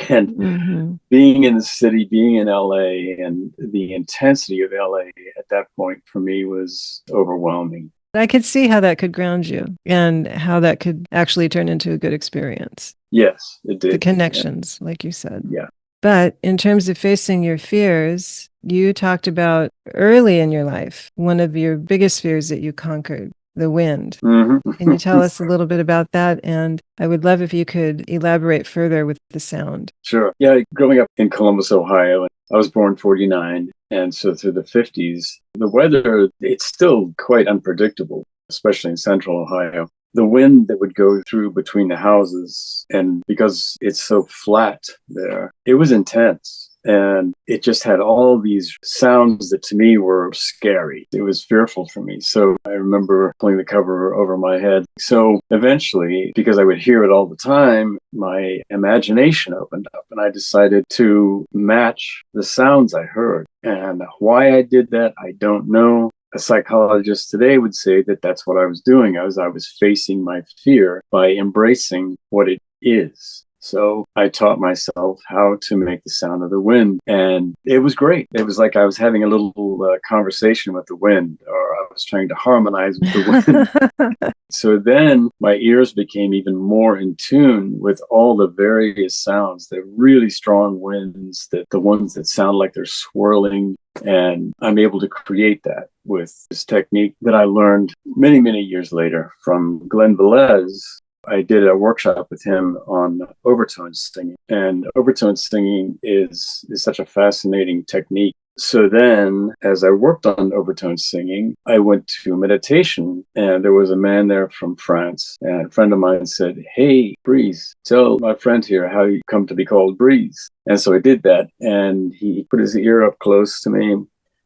And being in the city, being in LA, and the intensity of LA at that point for me was overwhelming. I could see how that could ground you and how that could actually turn into a good experience. Yes, it did. The connections, like you said. Yeah. But in terms of facing your fears, you talked about early in your life, one of your biggest fears that you conquered, the wind. Mm-hmm. Can you tell us a little bit about that? And I would love if you could elaborate further with the sound. Sure. Yeah, growing up in Columbus, Ohio, I was born 49. And so through the 50s, the weather, it's still quite unpredictable, especially in central Ohio. The wind that would go through between the houses, and because it's so flat there, it was intense. And it just had all these sounds that to me were scary. It was fearful for me. So I remember pulling the cover over my head. So eventually, because I would hear it all the time, my imagination opened up and I decided to match the sounds I heard. And why I did that, I don't know. A psychologist today would say that that's what I was doing. I was facing my fear by embracing what it is. So I taught myself how to make the sound of the wind. And it was great. It was like I was having a little conversation with the wind, or I was trying to harmonize with the wind. So then my ears became even more in tune with all the various sounds, the really strong winds, the ones that sound like they're swirling. And I'm able to create that with this technique that I learned many, many years later from Glenn Velez. I did a workshop with him on overtone singing. And overtone singing is such a fascinating technique. So then, as I worked on overtone singing, I went to meditation, and there was a man there from France. And a friend of mine said, "Hey, Breeze, tell my friend here how you come to be called Breeze." And so I did that, and he put his ear up close to me,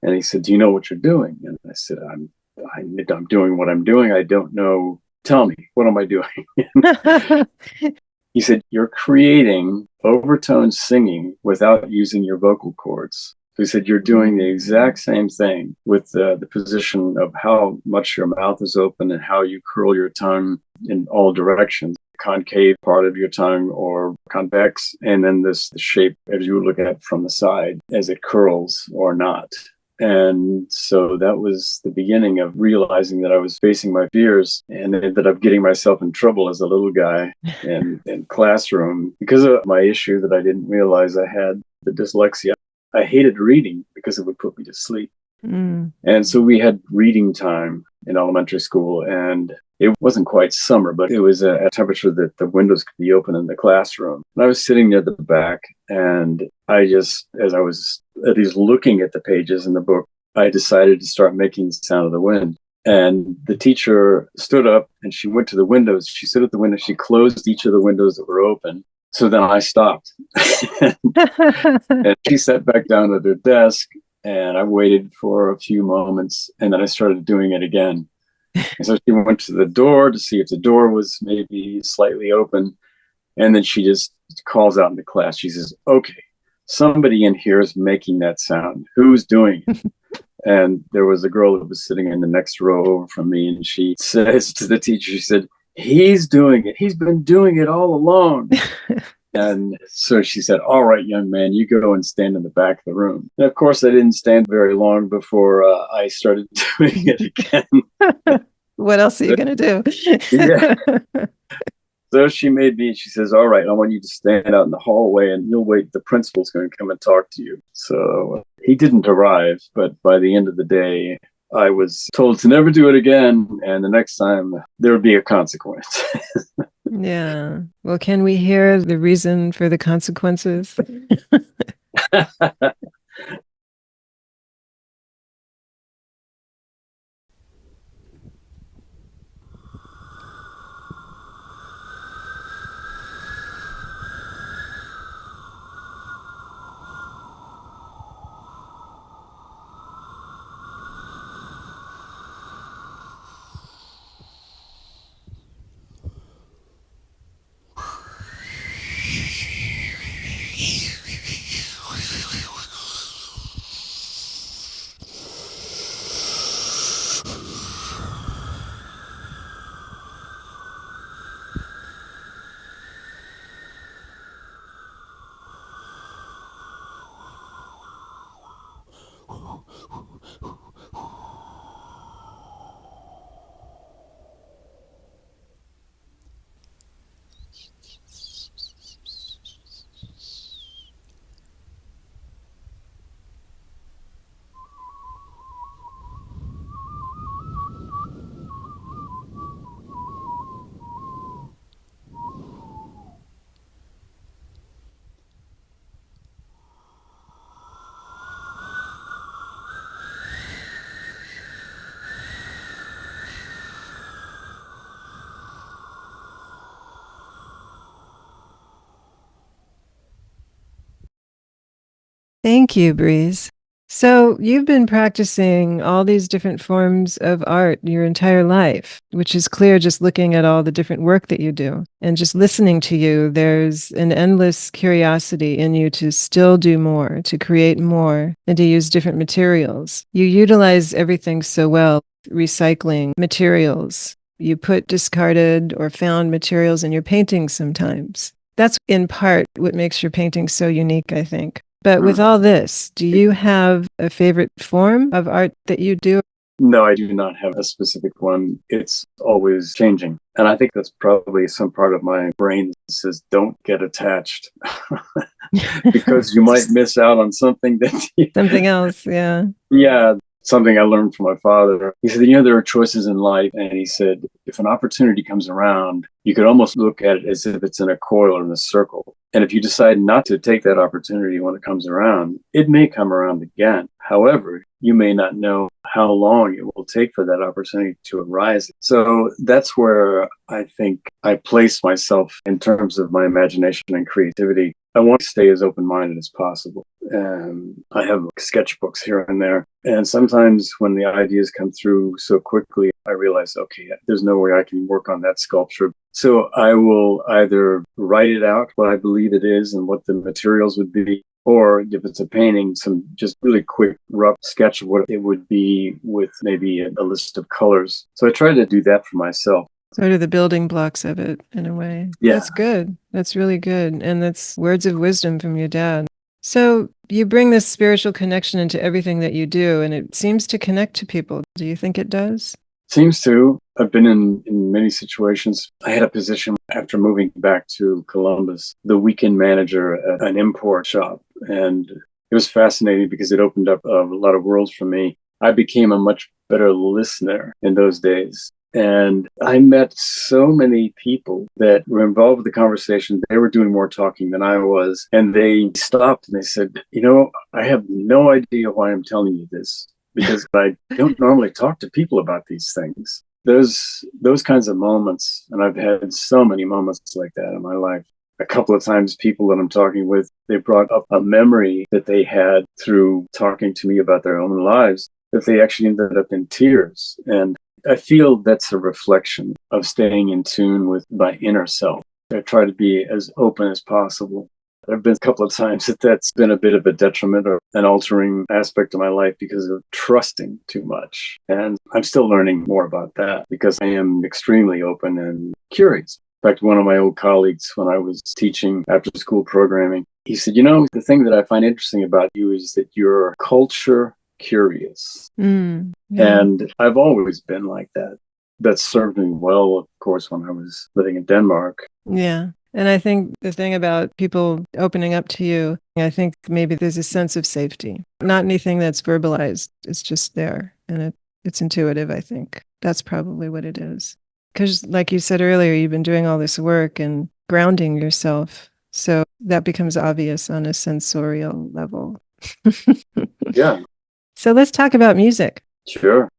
and he said, "Do you know what you're doing?" And I said, I'm doing what I'm doing. I don't know. Tell me, what am I doing?" He said, "You're creating overtone singing without using your vocal cords." So he said, "You're doing the exact same thing with the position of how much your mouth is open and how you curl your tongue in all directions, concave part of your tongue or convex, and then the shape as you look at it from the side as it curls or not." And so that was the beginning of realizing that I was facing my fears and ended up getting myself in trouble as a little guy in classroom because of my issue that I didn't realize I had, the dyslexia. I hated reading because it would put me to sleep. And so we had reading time in elementary school, and it wasn't quite summer, but it was a temperature that the windows could be open in the classroom. And I was sitting near the back, and as I was at least looking at the pages in the book, I decided to start making the sound of the wind. And the teacher stood up and she went to the windows. She stood at the window. She closed each of the windows that were open. So then I stopped. And she sat back down at her desk, and I waited for a few moments, and then I started doing it again. And so she went to the door to see if the door was maybe slightly open. And then she just calls out in the class. She says, "Okay, somebody in here is making that sound. Who's doing it?" And there was a girl that was sitting in the next row over from me. And she says to the teacher, she said, "He's doing it. He's been doing it all along." And so she said, "All right, young man, you go and stand in the back of the room." And of course, I didn't stand very long before I started doing it again. What else are you going to do? Yeah. So she made me, she says, all right, I want you to stand out in the hallway and you'll wait. The principal's going to come and talk to you. So he didn't arrive, but by the end of the day, I was told to never do it again. And the next time there would be a consequence. Yeah. Well, can we hear the reason for the consequences? Thank you, Breeze. So you've been practicing all these different forms of art your entire life, which is clear just looking at all the different work that you do. And just listening to you, there's an endless curiosity in you to still do more, to create more, and to use different materials. You utilize everything so well, recycling materials. You put discarded or found materials in your paintings sometimes. That's in part what makes your paintings so unique, I think. But with all this, do you have a favorite form of art that you do? No, I do not have a specific one. It's always changing. And I think that's probably some part of my brain that says, don't get attached because you might miss out on something that Something else, yeah. Yeah, something I learned from my father. He said, there are choices in life. And he said, if an opportunity comes around, you could almost look at it as if it's in a coil or in a circle. And if you decide not to take that opportunity when it comes around, it may come around again. However, you may not know how long it will take for that opportunity to arise. So that's where I think I place myself in terms of my imagination and creativity. I want to stay as open-minded as possible. And I have sketchbooks here and there. And sometimes when the ideas come through so quickly, I realize, okay, there's no way I can work on that sculpture. So I will either write it out, what I believe it is and what the materials would be, or if it's a painting, some just really quick, rough sketch of what it would be with maybe a list of colors. So I try to do that for myself. Sort of the building blocks of it in a way. Yeah. That's good. That's really good. And that's words of wisdom from your dad. So you bring this spiritual connection into everything that you do, and it seems to connect to people. Do you think it does? Seems to. I've been in many situations. I had a position after moving back to Columbus, the weekend manager at an import shop. And it was fascinating because it opened up a lot of worlds for me. I became a much better listener in those days. And I met so many people that were involved with the conversation. They were doing more talking than I was. And they stopped and they said, I have no idea why I'm telling you this, because I don't normally talk to people about these things. Those kinds of moments, and I've had so many moments like that in my life. A couple of times people that I'm talking with, they brought up a memory that they had through talking to me about their own lives, that they actually ended up in tears. And I feel that's a reflection of staying in tune with my inner self. I try to be as open as possible. There have been a couple of times that's been a bit of a detriment or an altering aspect of my life because of trusting too much. And I'm still learning more about that because I am extremely open and curious. In fact, one of my old colleagues, when I was teaching after school programming, he said, the thing that I find interesting about you is that you're culture curious. Yeah. And I've always been like that. That served me well, of course, when I was living in Denmark. Yeah. And I think the thing about people opening up to you, I think maybe there's a sense of safety, not anything that's verbalized. It's just there and it's intuitive, I think. That's probably what it is. Because, like you said earlier, you've been doing all this work and grounding yourself. So that becomes obvious on a sensorial level. Yeah, So let's talk about music. sure.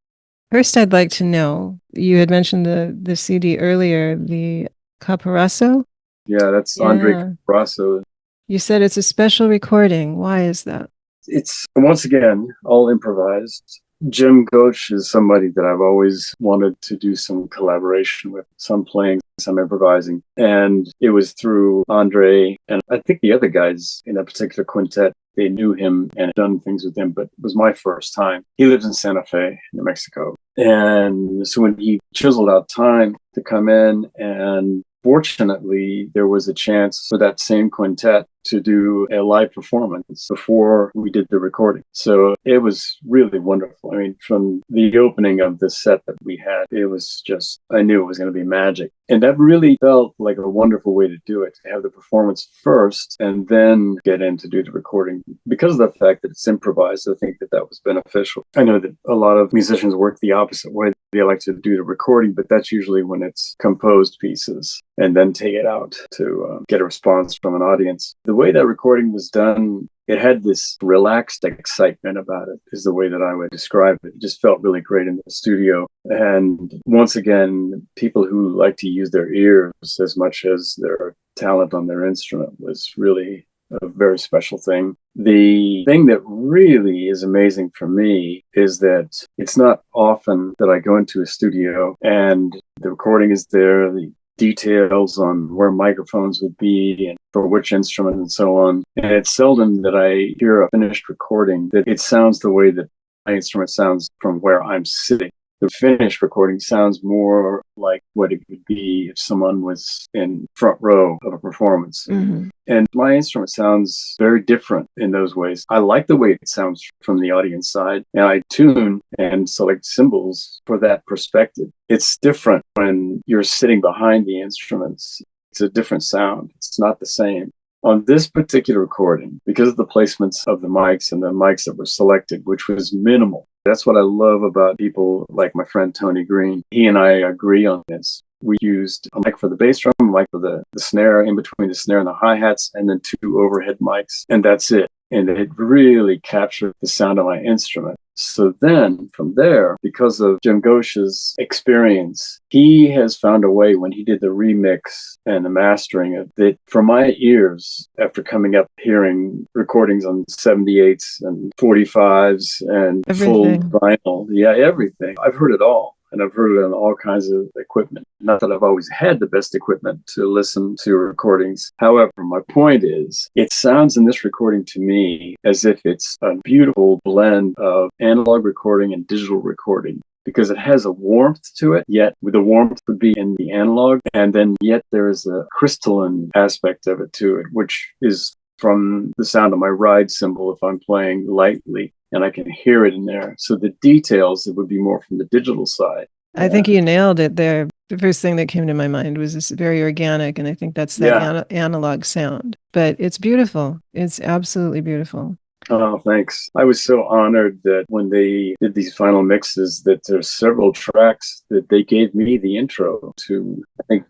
First, I'd like to know, you had mentioned the CD earlier, the Caporasso. Yeah, that's Andre Yeah. Brasso. You said it's a special recording. Why is that? It's once again all improvised. Jim Goach is somebody that I've always wanted to do some collaboration with, some playing, some improvising. And it was through Andre and I think the other guys in that particular quintet. They knew him and had done things with him, but it was my first time. He lives in Santa Fe, New Mexico. And so when he chiseled out time to come in, and fortunately, there was a chance for that same quintet to do a live performance before we did the recording. So it was really wonderful. I mean, from the opening of the set that we had, it was just, I knew it was going to be magic. And that really felt like a wonderful way to do it, to have the performance first and then get in to do the recording. Because of the fact that it's improvised, I think that that was beneficial. I know that a lot of musicians work the opposite way. They like to do the recording, but that's usually when it's composed pieces and then take it out to get a response from an audience. The way that recording was done, it had this relaxed excitement about it, is the way that I would describe it. It just felt really great in the studio. And once again, people who like to use their ears as much as their talent on their instrument was really a very special thing. The thing that really is amazing for me is that it's not often that I go into a studio and the recording is there, the details on where microphones would be and for which instrument and so on. And it's seldom that I hear a finished recording that it sounds the way that my instrument sounds from where I'm sitting. The finished recording sounds more like what it would be if someone was in front row of a performance. Mm-hmm. And my instrument sounds very different in those ways. I like the way it sounds from the audience side, and I tune and select cymbals for that perspective. It's different when you're sitting behind the instruments. It's a different sound. It's not the same. On this particular recording, because of the placements of the mics and the mics that were selected, which was minimal, that's what I love about people like my friend Tony Green. He and I agree on this. We used a mic for the bass drum, a mic for the snare, in between the snare and the hi-hats, and then 2 overhead mics, and that's it. And it really captured the sound of my instrument. So then from there, because of Jim Goach's experience, he has found a way when he did the remix and the mastering of it, for my ears, after coming up hearing recordings on 78s and 45s and Everything. full vinyl, yeah, everything. I've heard it all. And I've heard it on all kinds of equipment. Not that I've always had the best equipment to listen to recordings. However, my point is, it sounds in this recording to me as if it's a beautiful blend of analog recording and digital recording, because it has a warmth to it, yet the warmth would be in the analog, and then yet there is a crystalline aspect of it to it, which is from the sound of my ride cymbal if I'm playing lightly. And I can hear it in there. So the details, it would be more from the digital side. I think you nailed it there. The first thing that came to my mind was this very organic, and I think that's that analog sound. But it's beautiful. It's absolutely beautiful. Oh, thanks. I was so honored that when they did these final mixes, that there's several tracks that they gave me the intro to, I think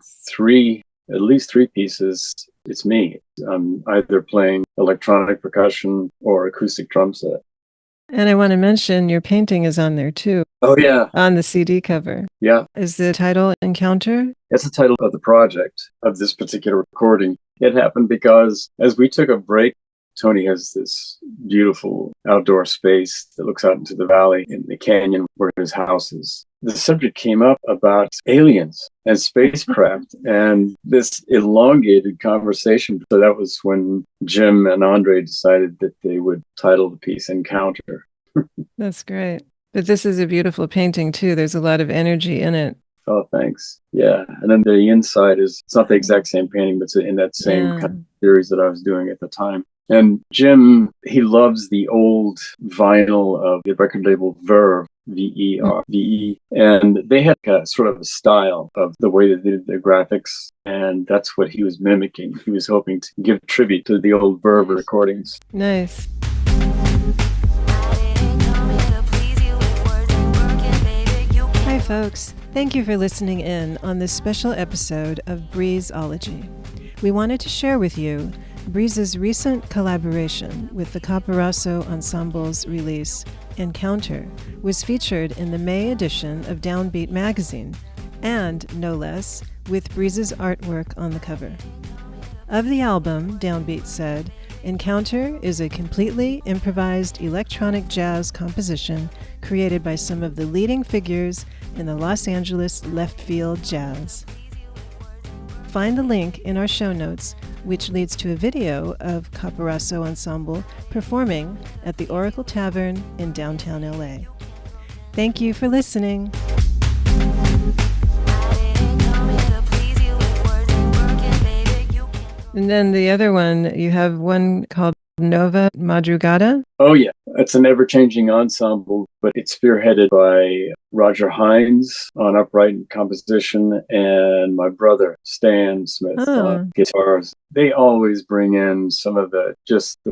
at least three pieces. It's me. I'm either playing electronic percussion or acoustic drum set. And I want to mention your painting is on there too. Oh, yeah. On the CD cover. Yeah. Is the title Encounter? That's the title of the project of this particular recording. It happened because as we took a break, Tony has this beautiful outdoor space that looks out into the valley in the canyon where his house is. The subject came up about aliens and spacecraft and this elongated conversation. So that was when Jim and Andre decided that they would title the piece Encounter. That's great. But this is a beautiful painting too. There's a lot of energy in it. Oh, thanks. Yeah. And then the inside it's not the exact same painting, but it's in that same kind of series that I was doing at the time. And Jim, he loves the old vinyl of the record label Verve. Verve. And they had a sort of a style of the way they did their graphics. And that's what he was mimicking. He was hoping to give tribute to the old Verve recordings. Nice. Hi, folks. Thank you for listening in on this special episode of Breeze-ology. We wanted to share with you Breeze's recent collaboration with the Caporasso Ensemble's release, Encounter, was featured in the May edition of Downbeat magazine, and, no less, with Breeze's artwork on the cover. Of the album, Downbeat said, Encounter is a completely improvised electronic jazz composition created by some of the leading figures in the Los Angeles left field jazz. Find the link in our show notes, which leads to a video of Caporasso Ensemble performing at the Oracle Tavern in downtown LA. Thank you for listening. And then the other one, you have one called Nova Madrugada. Oh, yeah. It's an ever-changing ensemble, but it's spearheaded by Roger Hines on upright composition and my brother, Stan Smith, on guitars. They always bring in some of the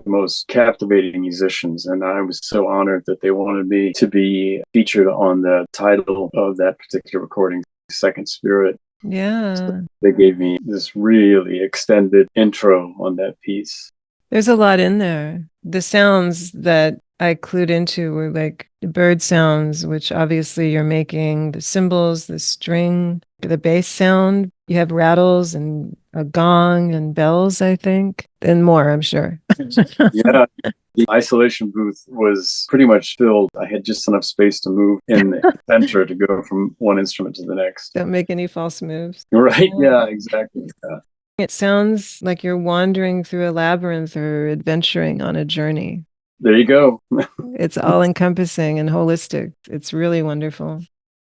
most captivating musicians, and I was so honored that they wanted me to be featured on the title of that particular recording, Second Spirit. Yeah. So they gave me this really extended intro on that piece. There's a lot in there. The sounds that I clued into were like the bird sounds, which obviously you're making, the cymbals, the string, the bass sound. You have rattles and a gong and bells, I think, and more, I'm sure. Yeah. The isolation booth was pretty much filled. I had just enough space to move in the center to go from one instrument to the next. Don't make any false moves. Right? Yeah, exactly. Yeah. It sounds like you're wandering through a labyrinth or adventuring on a journey. There you go. It's all encompassing and holistic. It's really wonderful.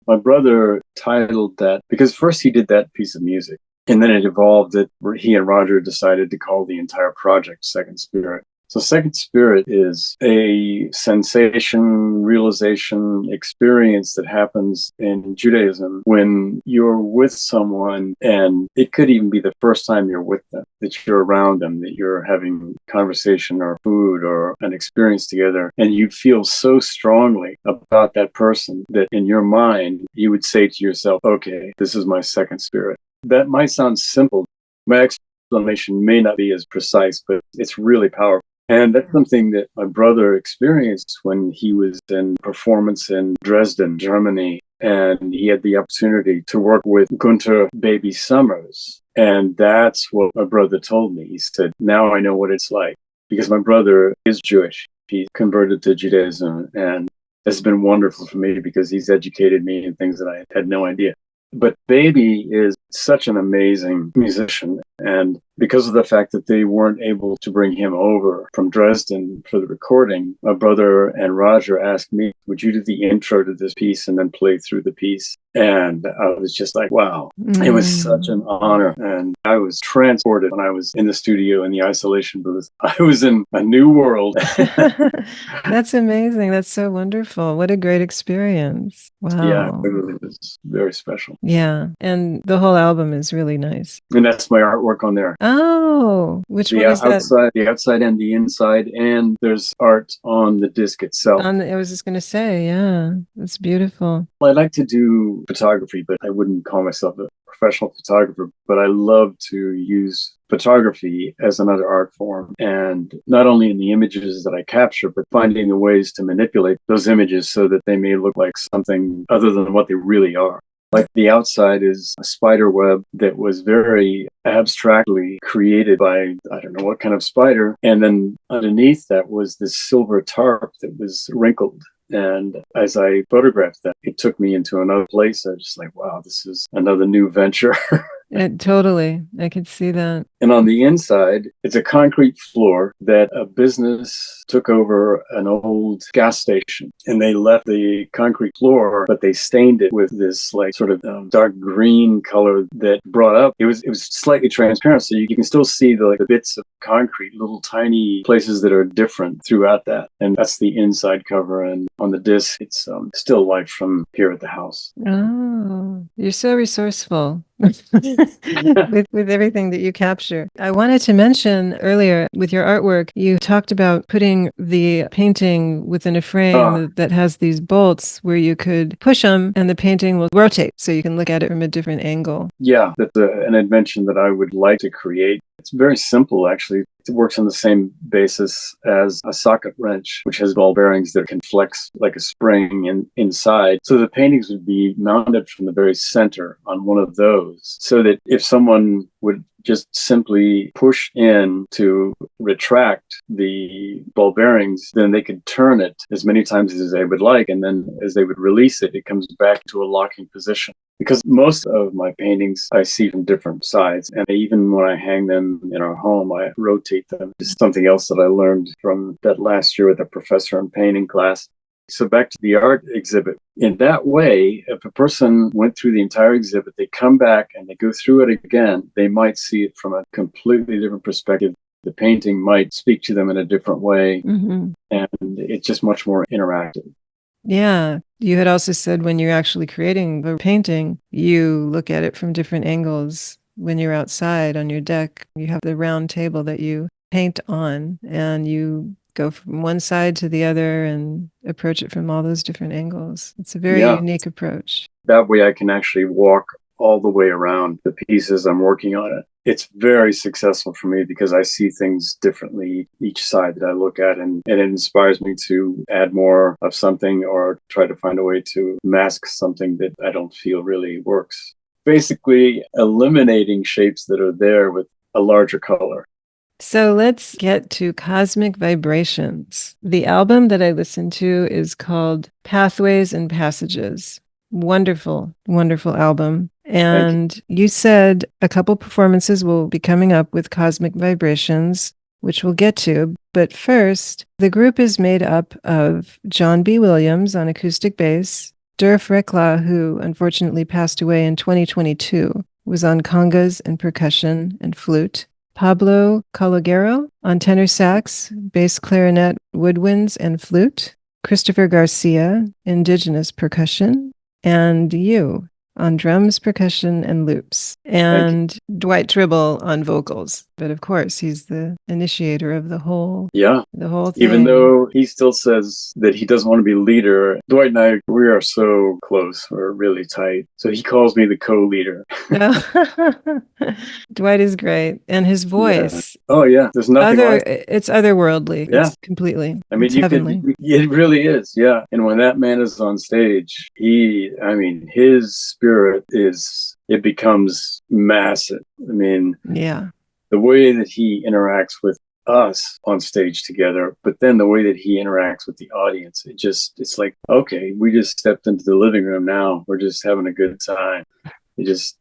My brother titled that, because first he did that piece of music, and then it evolved that he and Roger decided to call the entire project Second Spirit. So Second Spirit is a sensation, realization, experience that happens in Judaism when you're with someone, and it could even be the first time you're with them, that you're around them, that you're having conversation or food or an experience together, and you feel so strongly about that person that in your mind, you would say to yourself, okay, this is my second spirit. That might sound simple. My explanation may not be as precise, but it's really powerful. And that's something that my brother experienced when he was in performance in Dresden, Germany. And he had the opportunity to work with Gunther Baby Summers. And that's what my brother told me. He said, now I know what it's like. Because my brother is Jewish. He converted to Judaism. And it's been wonderful for me because he's educated me in things that I had no idea. But Baby is such an amazing musician. And because of the fact that they weren't able to bring him over from Dresden for the recording, my brother and Roger asked me, would you do the intro to this piece and then play through the piece? And I was just like, wow, it was such an honor. And I was transported when I was in the studio in the isolation booth. I was in a new world. That's amazing. That's so wonderful. What a great experience. Wow. Yeah, it really was very special. Yeah. And the whole album is really nice. And that's my artwork on there. Oh, which one is that? The outside and the inside, and there's art on the disc itself. I was just going to say, yeah, that's beautiful. I like to do photography, but I wouldn't call myself a professional photographer, but I love to use photography as another art form. And not only in the images that I capture, but finding the ways to manipulate those images so that they may look like something other than what they really are. Like the outside is a spider web that was very abstractly created by, I don't know what kind of spider. And then underneath that was this silver tarp that was wrinkled. And as I photographed that, it took me into another place. I was just like, wow, this is another new venture. Totally. I could see that. And on the inside, it's a concrete floor that a business took over an old gas station. And they left the concrete floor, but they stained it with this like sort of dark green color that brought up. It was slightly transparent. So you can still see the bits of concrete, little tiny places that are different throughout that. And that's the inside cover. And on the disc, it's still life from here at the house. Oh, you're so resourceful with everything that you capture. I wanted to mention earlier with your artwork, you talked about putting the painting within a frame that has these bolts where you could push them and the painting will rotate so you can look at it from a different angle. Yeah, that's an invention that I would like to create. It's very simple, actually. It works on the same basis as a socket wrench, which has ball bearings that can flex like a spring inside. So the paintings would be mounted from the very center on one of those, so that if someone would just simply push in to retract the ball bearings, then they could turn it as many times as they would like. And then as they would release it, it comes back to a locking position. Because most of my paintings I see from different sides. And even when I hang them in our home, I rotate them. It's something else that I learned from that last year with a professor in painting class. So back to the art exhibit. In that way, if a person went through the entire exhibit, they come back and they go through it again, they might see it from a completely different perspective. The painting might speak to them in a different way. And it's just much more interactive. Yeah. You had also said when you're actually creating a painting, you look at it from different angles. When you're outside on your deck, you have the round table that you paint on and you go from one side to the other and approach it from all those different angles. It's a very unique approach. That way I can actually walk all the way around the pieces I'm working on it. It's very successful for me because I see things differently each side that I look at, and it inspires me to add more of something or try to find a way to mask something that I don't feel really works. Basically, eliminating shapes that are there with a larger color. So let's get to Cosmic Vibrations. The album that I listened to is called Pathways and Passages. Wonderful, wonderful album. And you said a couple performances will be coming up with Cosmic Vibrations, which we'll get to. But first, the group is made up of John B. Williams on acoustic bass, Durf Rekla, who unfortunately passed away in 2022, was on congas and percussion and flute, Pablo Calogero on tenor sax, bass clarinet, woodwinds, and flute, Christopher Garcia, indigenous percussion, and you on drums, percussion, and loops, and Dwight Tribble on vocals. But of course, he's the initiator of the whole thing. Even though he still says that he doesn't want to be leader, Dwight and I, we are so close. We're really tight. So he calls me the co-leader. Dwight is great. And his voice. Yeah. Oh, yeah. There's nothing like it. It's otherworldly. Yeah. It's completely. I mean, it really is. Yeah. And when that man is on stage, his spirit it becomes massive. I mean, the way that he interacts with us on stage together, but then the way that he interacts with the audience, it's like, okay, we just stepped into the living room now. We're just having a good time. It's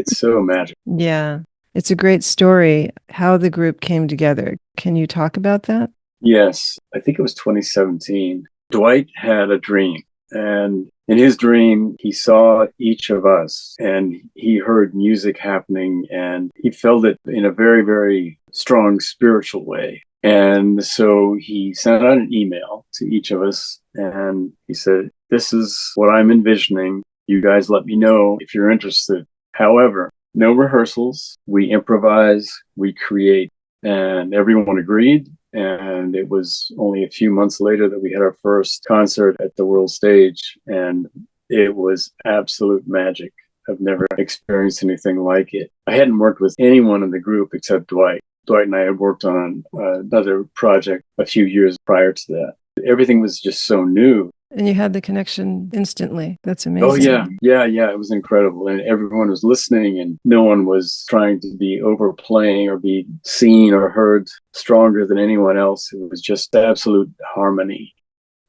so magical. Yeah. It's a great story how the group came together. Can you talk about that? Yes. I think it was 2017. Dwight had a dream, and in his dream, he saw each of us and he heard music happening and he felt it in a very, very strong spiritual way. And so he sent out an email to each of us and he said, "This is what I'm envisioning. You guys let me know if you're interested. However, no rehearsals. We improvise, we create." And everyone agreed. And it was only a few months later that we had our first concert at the world stage. And it was absolute magic. I've never experienced anything like it. I hadn't worked with anyone in the group except Dwight. Dwight and I had worked on another project a few years prior to that. Everything was just so new. And you had the connection instantly. That's amazing. Oh, yeah. Yeah. It was incredible. And everyone was listening and no one was trying to be overplaying or be seen or heard stronger than anyone else. It was just absolute harmony.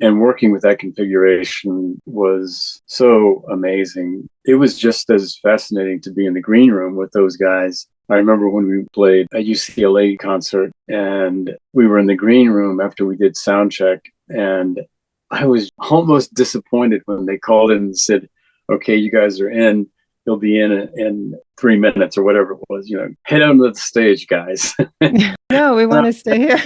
And working with that configuration was so amazing. It was just as fascinating to be in the green room with those guys I remember when we played a UCLA concert and we were in the green room after we did sound check, and I was almost disappointed when they called in and said, okay, you guys are in. You'll be in 3 minutes or whatever it was. Head onto the stage, guys. No, we want to stay here.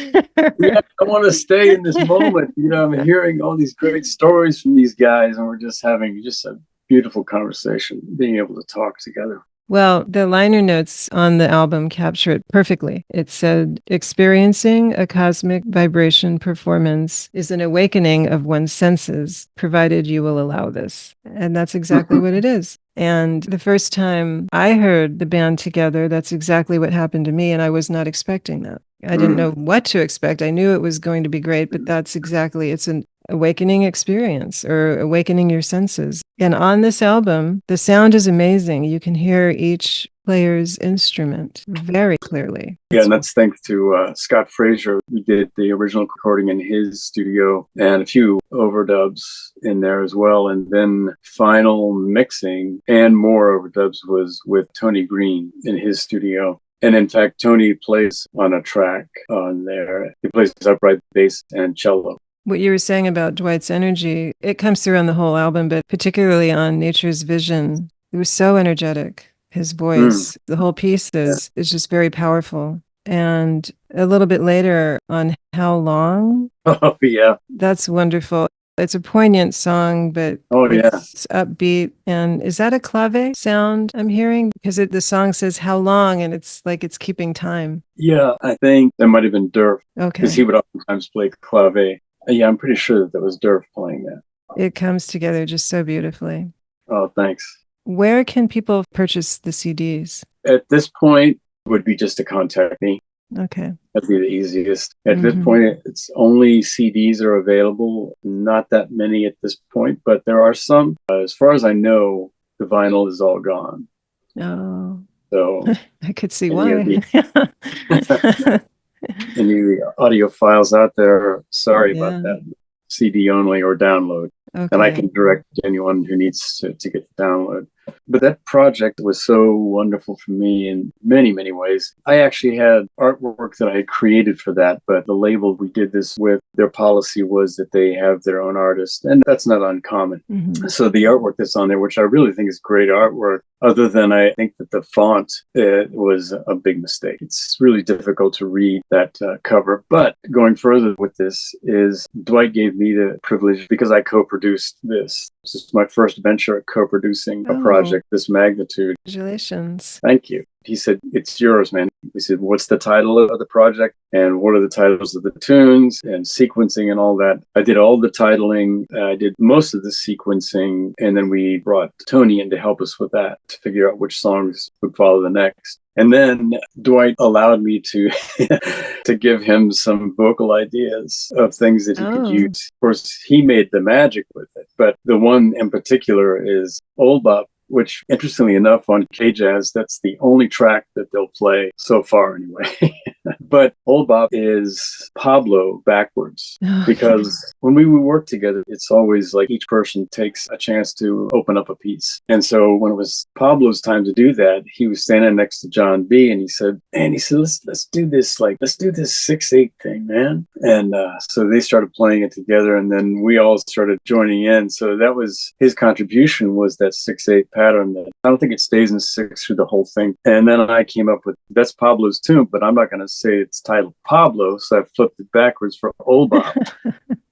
Yeah, I want to stay in this moment. I'm hearing all these great stories from these guys, and we're just having just a beautiful conversation, being able to talk together. Well, the liner notes on the album capture it perfectly. It said, experiencing a cosmic vibration performance is an awakening of one's senses, provided you will allow this. And that's exactly what it is. And the first time I heard the band together, that's exactly what happened to me. And I was not expecting that. I didn't know what to expect. I knew it was going to be great, but that's exactly, it's an awakening experience or awakening your senses. And on this album, the sound is amazing. You can hear each player's instrument very clearly. Yeah, and that's thanks to Scott Fraser. We did the original recording in his studio and a few overdubs in there as well. And then final mixing and more overdubs was with Tony Green in his studio. And in fact, Tony plays on a track on there. He plays upright bass and cello. What you were saying about Dwight's energy, it comes through on the whole album, but particularly on Nature's Vision. It was so energetic. His voice, the whole piece is just very powerful. And a little bit later on How Long? Oh, yeah. That's wonderful. It's a poignant song, but it's upbeat. And is that a clave sound I'm hearing? Because the song says how long, and it's like it's keeping time. Yeah, I think that might have been Durf. Okay. Because he would oftentimes play clave. Yeah, I'm pretty sure that was Durf playing that. It comes together just so beautifully. Oh, thanks. Where can people purchase the CDs? At this point, it would be just to contact me. Okay. That'd be the easiest. At this point, it's only CDs are available. Not that many at this point, but there are some. As far as I know, the vinyl is all gone. Oh. So I could see why. Any of the audiophiles out there, sorry about that. CD only or download. Okay. And I can direct anyone who needs to get the download. But that project was so wonderful for me in many, many ways. I actually had artwork that I had created for that, but the label we did this with, their policy was that they have their own artist, and that's not uncommon. So the artwork that's on there, which I really think is great artwork, other than I think that the font was a big mistake. It's really difficult to read that cover. But going further with this is Dwight gave me the privilege, because I co-produced this. This is my first venture at co-producing a project this magnitude. Congratulations. Thank you. He said, it's yours, man. He said, what's the title of the project? And what are the titles of the tunes and sequencing and all that? I did all the titling. I did most of the sequencing. And then we brought Tony in to help us with that, to figure out which songs would follow the next. And then Dwight allowed me to to give him some vocal ideas of things that he could use. Of course, he made the magic with it. But the one in particular is Old Bop, which, interestingly enough, on K-Jazz, that's the only track that they'll play so far anyway. But Old Bop is Pablo backwards, because when we work together, it's always like each person takes a chance to open up a piece. And so when it was Pablo's time to do that, he was standing next to John B. and he said, let's do this 6/8 thing, man. And so they started playing it together, and then we all started joining in. So that was his contribution, was that 6/8 pattern. That I don't think it stays in 6 through the whole thing. And then I came up with, that's Pablo's tune, but I'm not going to say it's titled Pablo, so I flipped it backwards for Old Bop.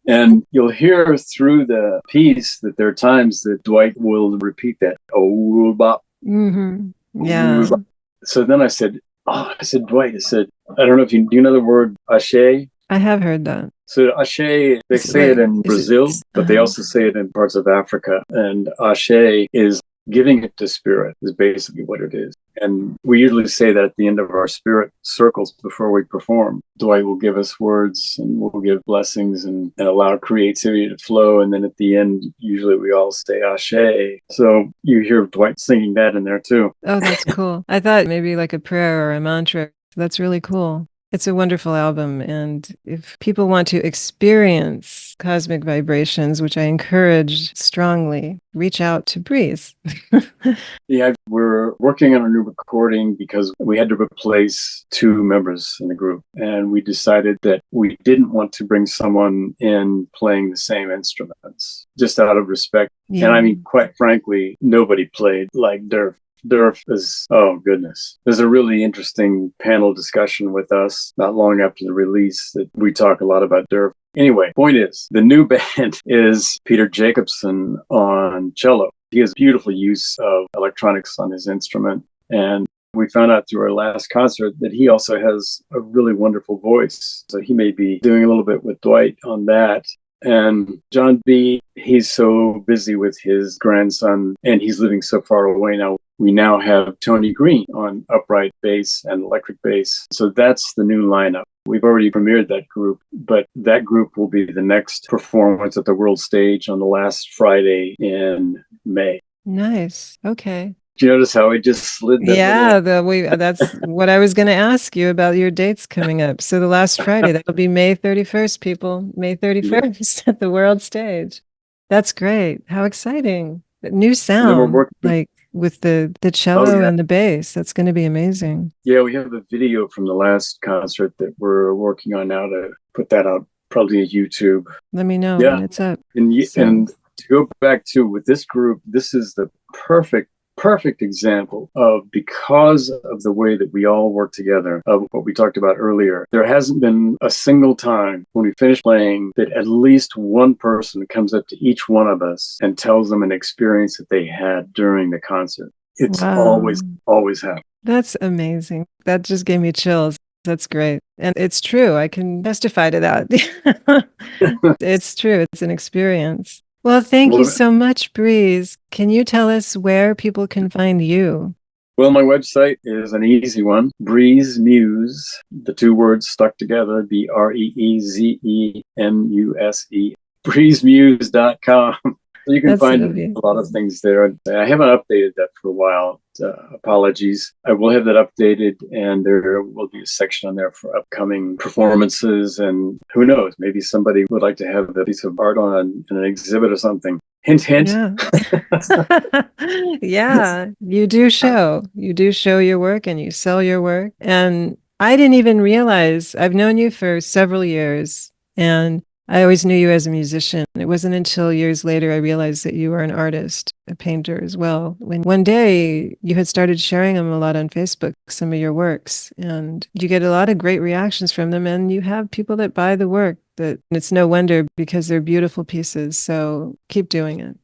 And you'll hear through the piece that there are times that Dwight will repeat that Old Bop. Yeah. Old Bop. So then I said, Dwight, I don't know if do you know the word ashe? I have heard that. So ashe, they say it in Brazil, but they also say it in parts of Africa. And ashe is giving it to spirit, is basically what it is. And we usually say that at the end of our spirit circles before we perform. Dwight will give us words, and we'll give blessings and allow creativity to flow. And then at the end, usually we all say ashe. So you hear Dwight singing that in there too. Oh, that's cool. I thought maybe like a prayer or a mantra. That's really cool. It's a wonderful album. And if people want to experience cosmic vibrations, which I encourage strongly, reach out to Breeze. Yeah, we're working on a new recording because we had to replace two members in the group. And we decided that we didn't want to bring someone in playing the same instruments, just out of respect. Yeah. And I mean, quite frankly, nobody played like Durf. Durf is, oh goodness. There's a really interesting panel discussion with us not long after the release that we talk a lot about Durf. Anyway, point is, the new band is Peter Jacobson on cello. He has beautiful use of electronics on his instrument. And we found out through our last concert that he also has a really wonderful voice. So he may be doing a little bit with Dwight on that. And John B., he's so busy with his grandson, and he's living so far away now. We now have Tony Green on upright bass and electric bass. So that's the new lineup. We've already premiered that group, but that group will be the next performance at the World Stage on the last Friday in May. Nice. Okay. Do you notice how I just slid that? Yeah, that's what I was going to ask you about your dates coming up. So the last Friday, that'll be May 31st, people. May 31st at the World Stage. That's great. How exciting. New sound, like with the cello and the bass. That's going to be amazing. Yeah, we have a video from the last concert that we're working on now to put that out probably at YouTube. Let me know when it's up. And to go back to with this group, this is the perfect example of, because of the way that we all work together, of what we talked about earlier. There hasn't been a single time when we finish playing that at least one person comes up to each one of us and tells them an experience that they had during the concert. It's always happened. That's amazing. That just gave me chills. That's great. And it's true. I can testify to that. It's true. It's an experience. Well, thank you so much, Breeze. Can you tell us where people can find you? Well, my website is an easy one, Breeze Muse, the two words stuck together, BREEZEMUSE, breezemuse.com. You can find a lot of things there. I haven't updated that for a while. Apologies. I will have that updated, and there will be a section on there for upcoming performances. And who knows, maybe somebody would like to have a piece of art on an exhibit or something. Hint, hint. Yeah. Yeah, you do show your work and you sell your work. And I didn't even realize, I've known you for several years, and I always knew you as a musician. It wasn't until years later I realized that you were an artist, a painter as well. When one day you had started sharing them a lot on Facebook, some of your works, and you get a lot of great reactions from them, and you have people that buy the work. And it's no wonder, because they're beautiful pieces. So keep doing it.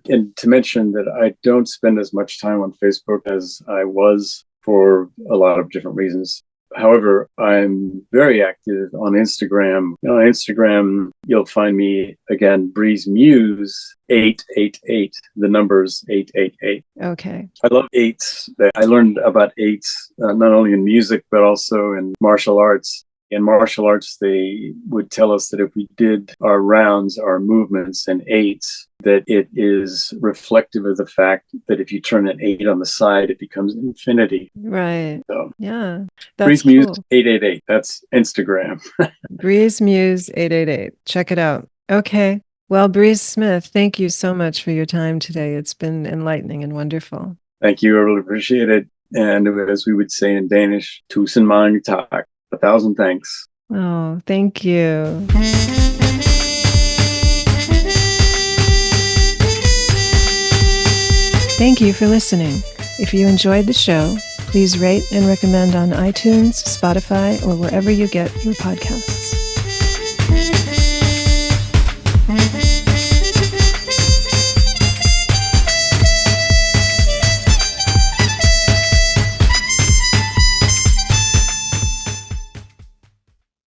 And to mention that I don't spend as much time on Facebook as I was, for a lot of different reasons. However, I'm very active on Instagram. On Instagram, you'll find me, again, Breeze Muse 888, the numbers 888. Okay. I love eights. I learned about eights, not only in music, but also in martial arts. In martial arts, they would tell us that if we did our rounds, our movements in eights, that it is reflective of the fact that if you turn an 8 on the side, it becomes infinity. Right. So, yeah. That's Breeze Muse 888. That's Instagram. Breeze Muse 888. Check it out. Okay. Well, Breeze Smith, thank you so much for your time today. It's been enlightening and wonderful. Thank you. I really appreciate it. And as we would say in Danish, tusind mange tak. 1,000 thanks. Oh, thank you. Thank you for listening. If you enjoyed the show, please rate and recommend on iTunes, Spotify, or wherever you get your podcasts.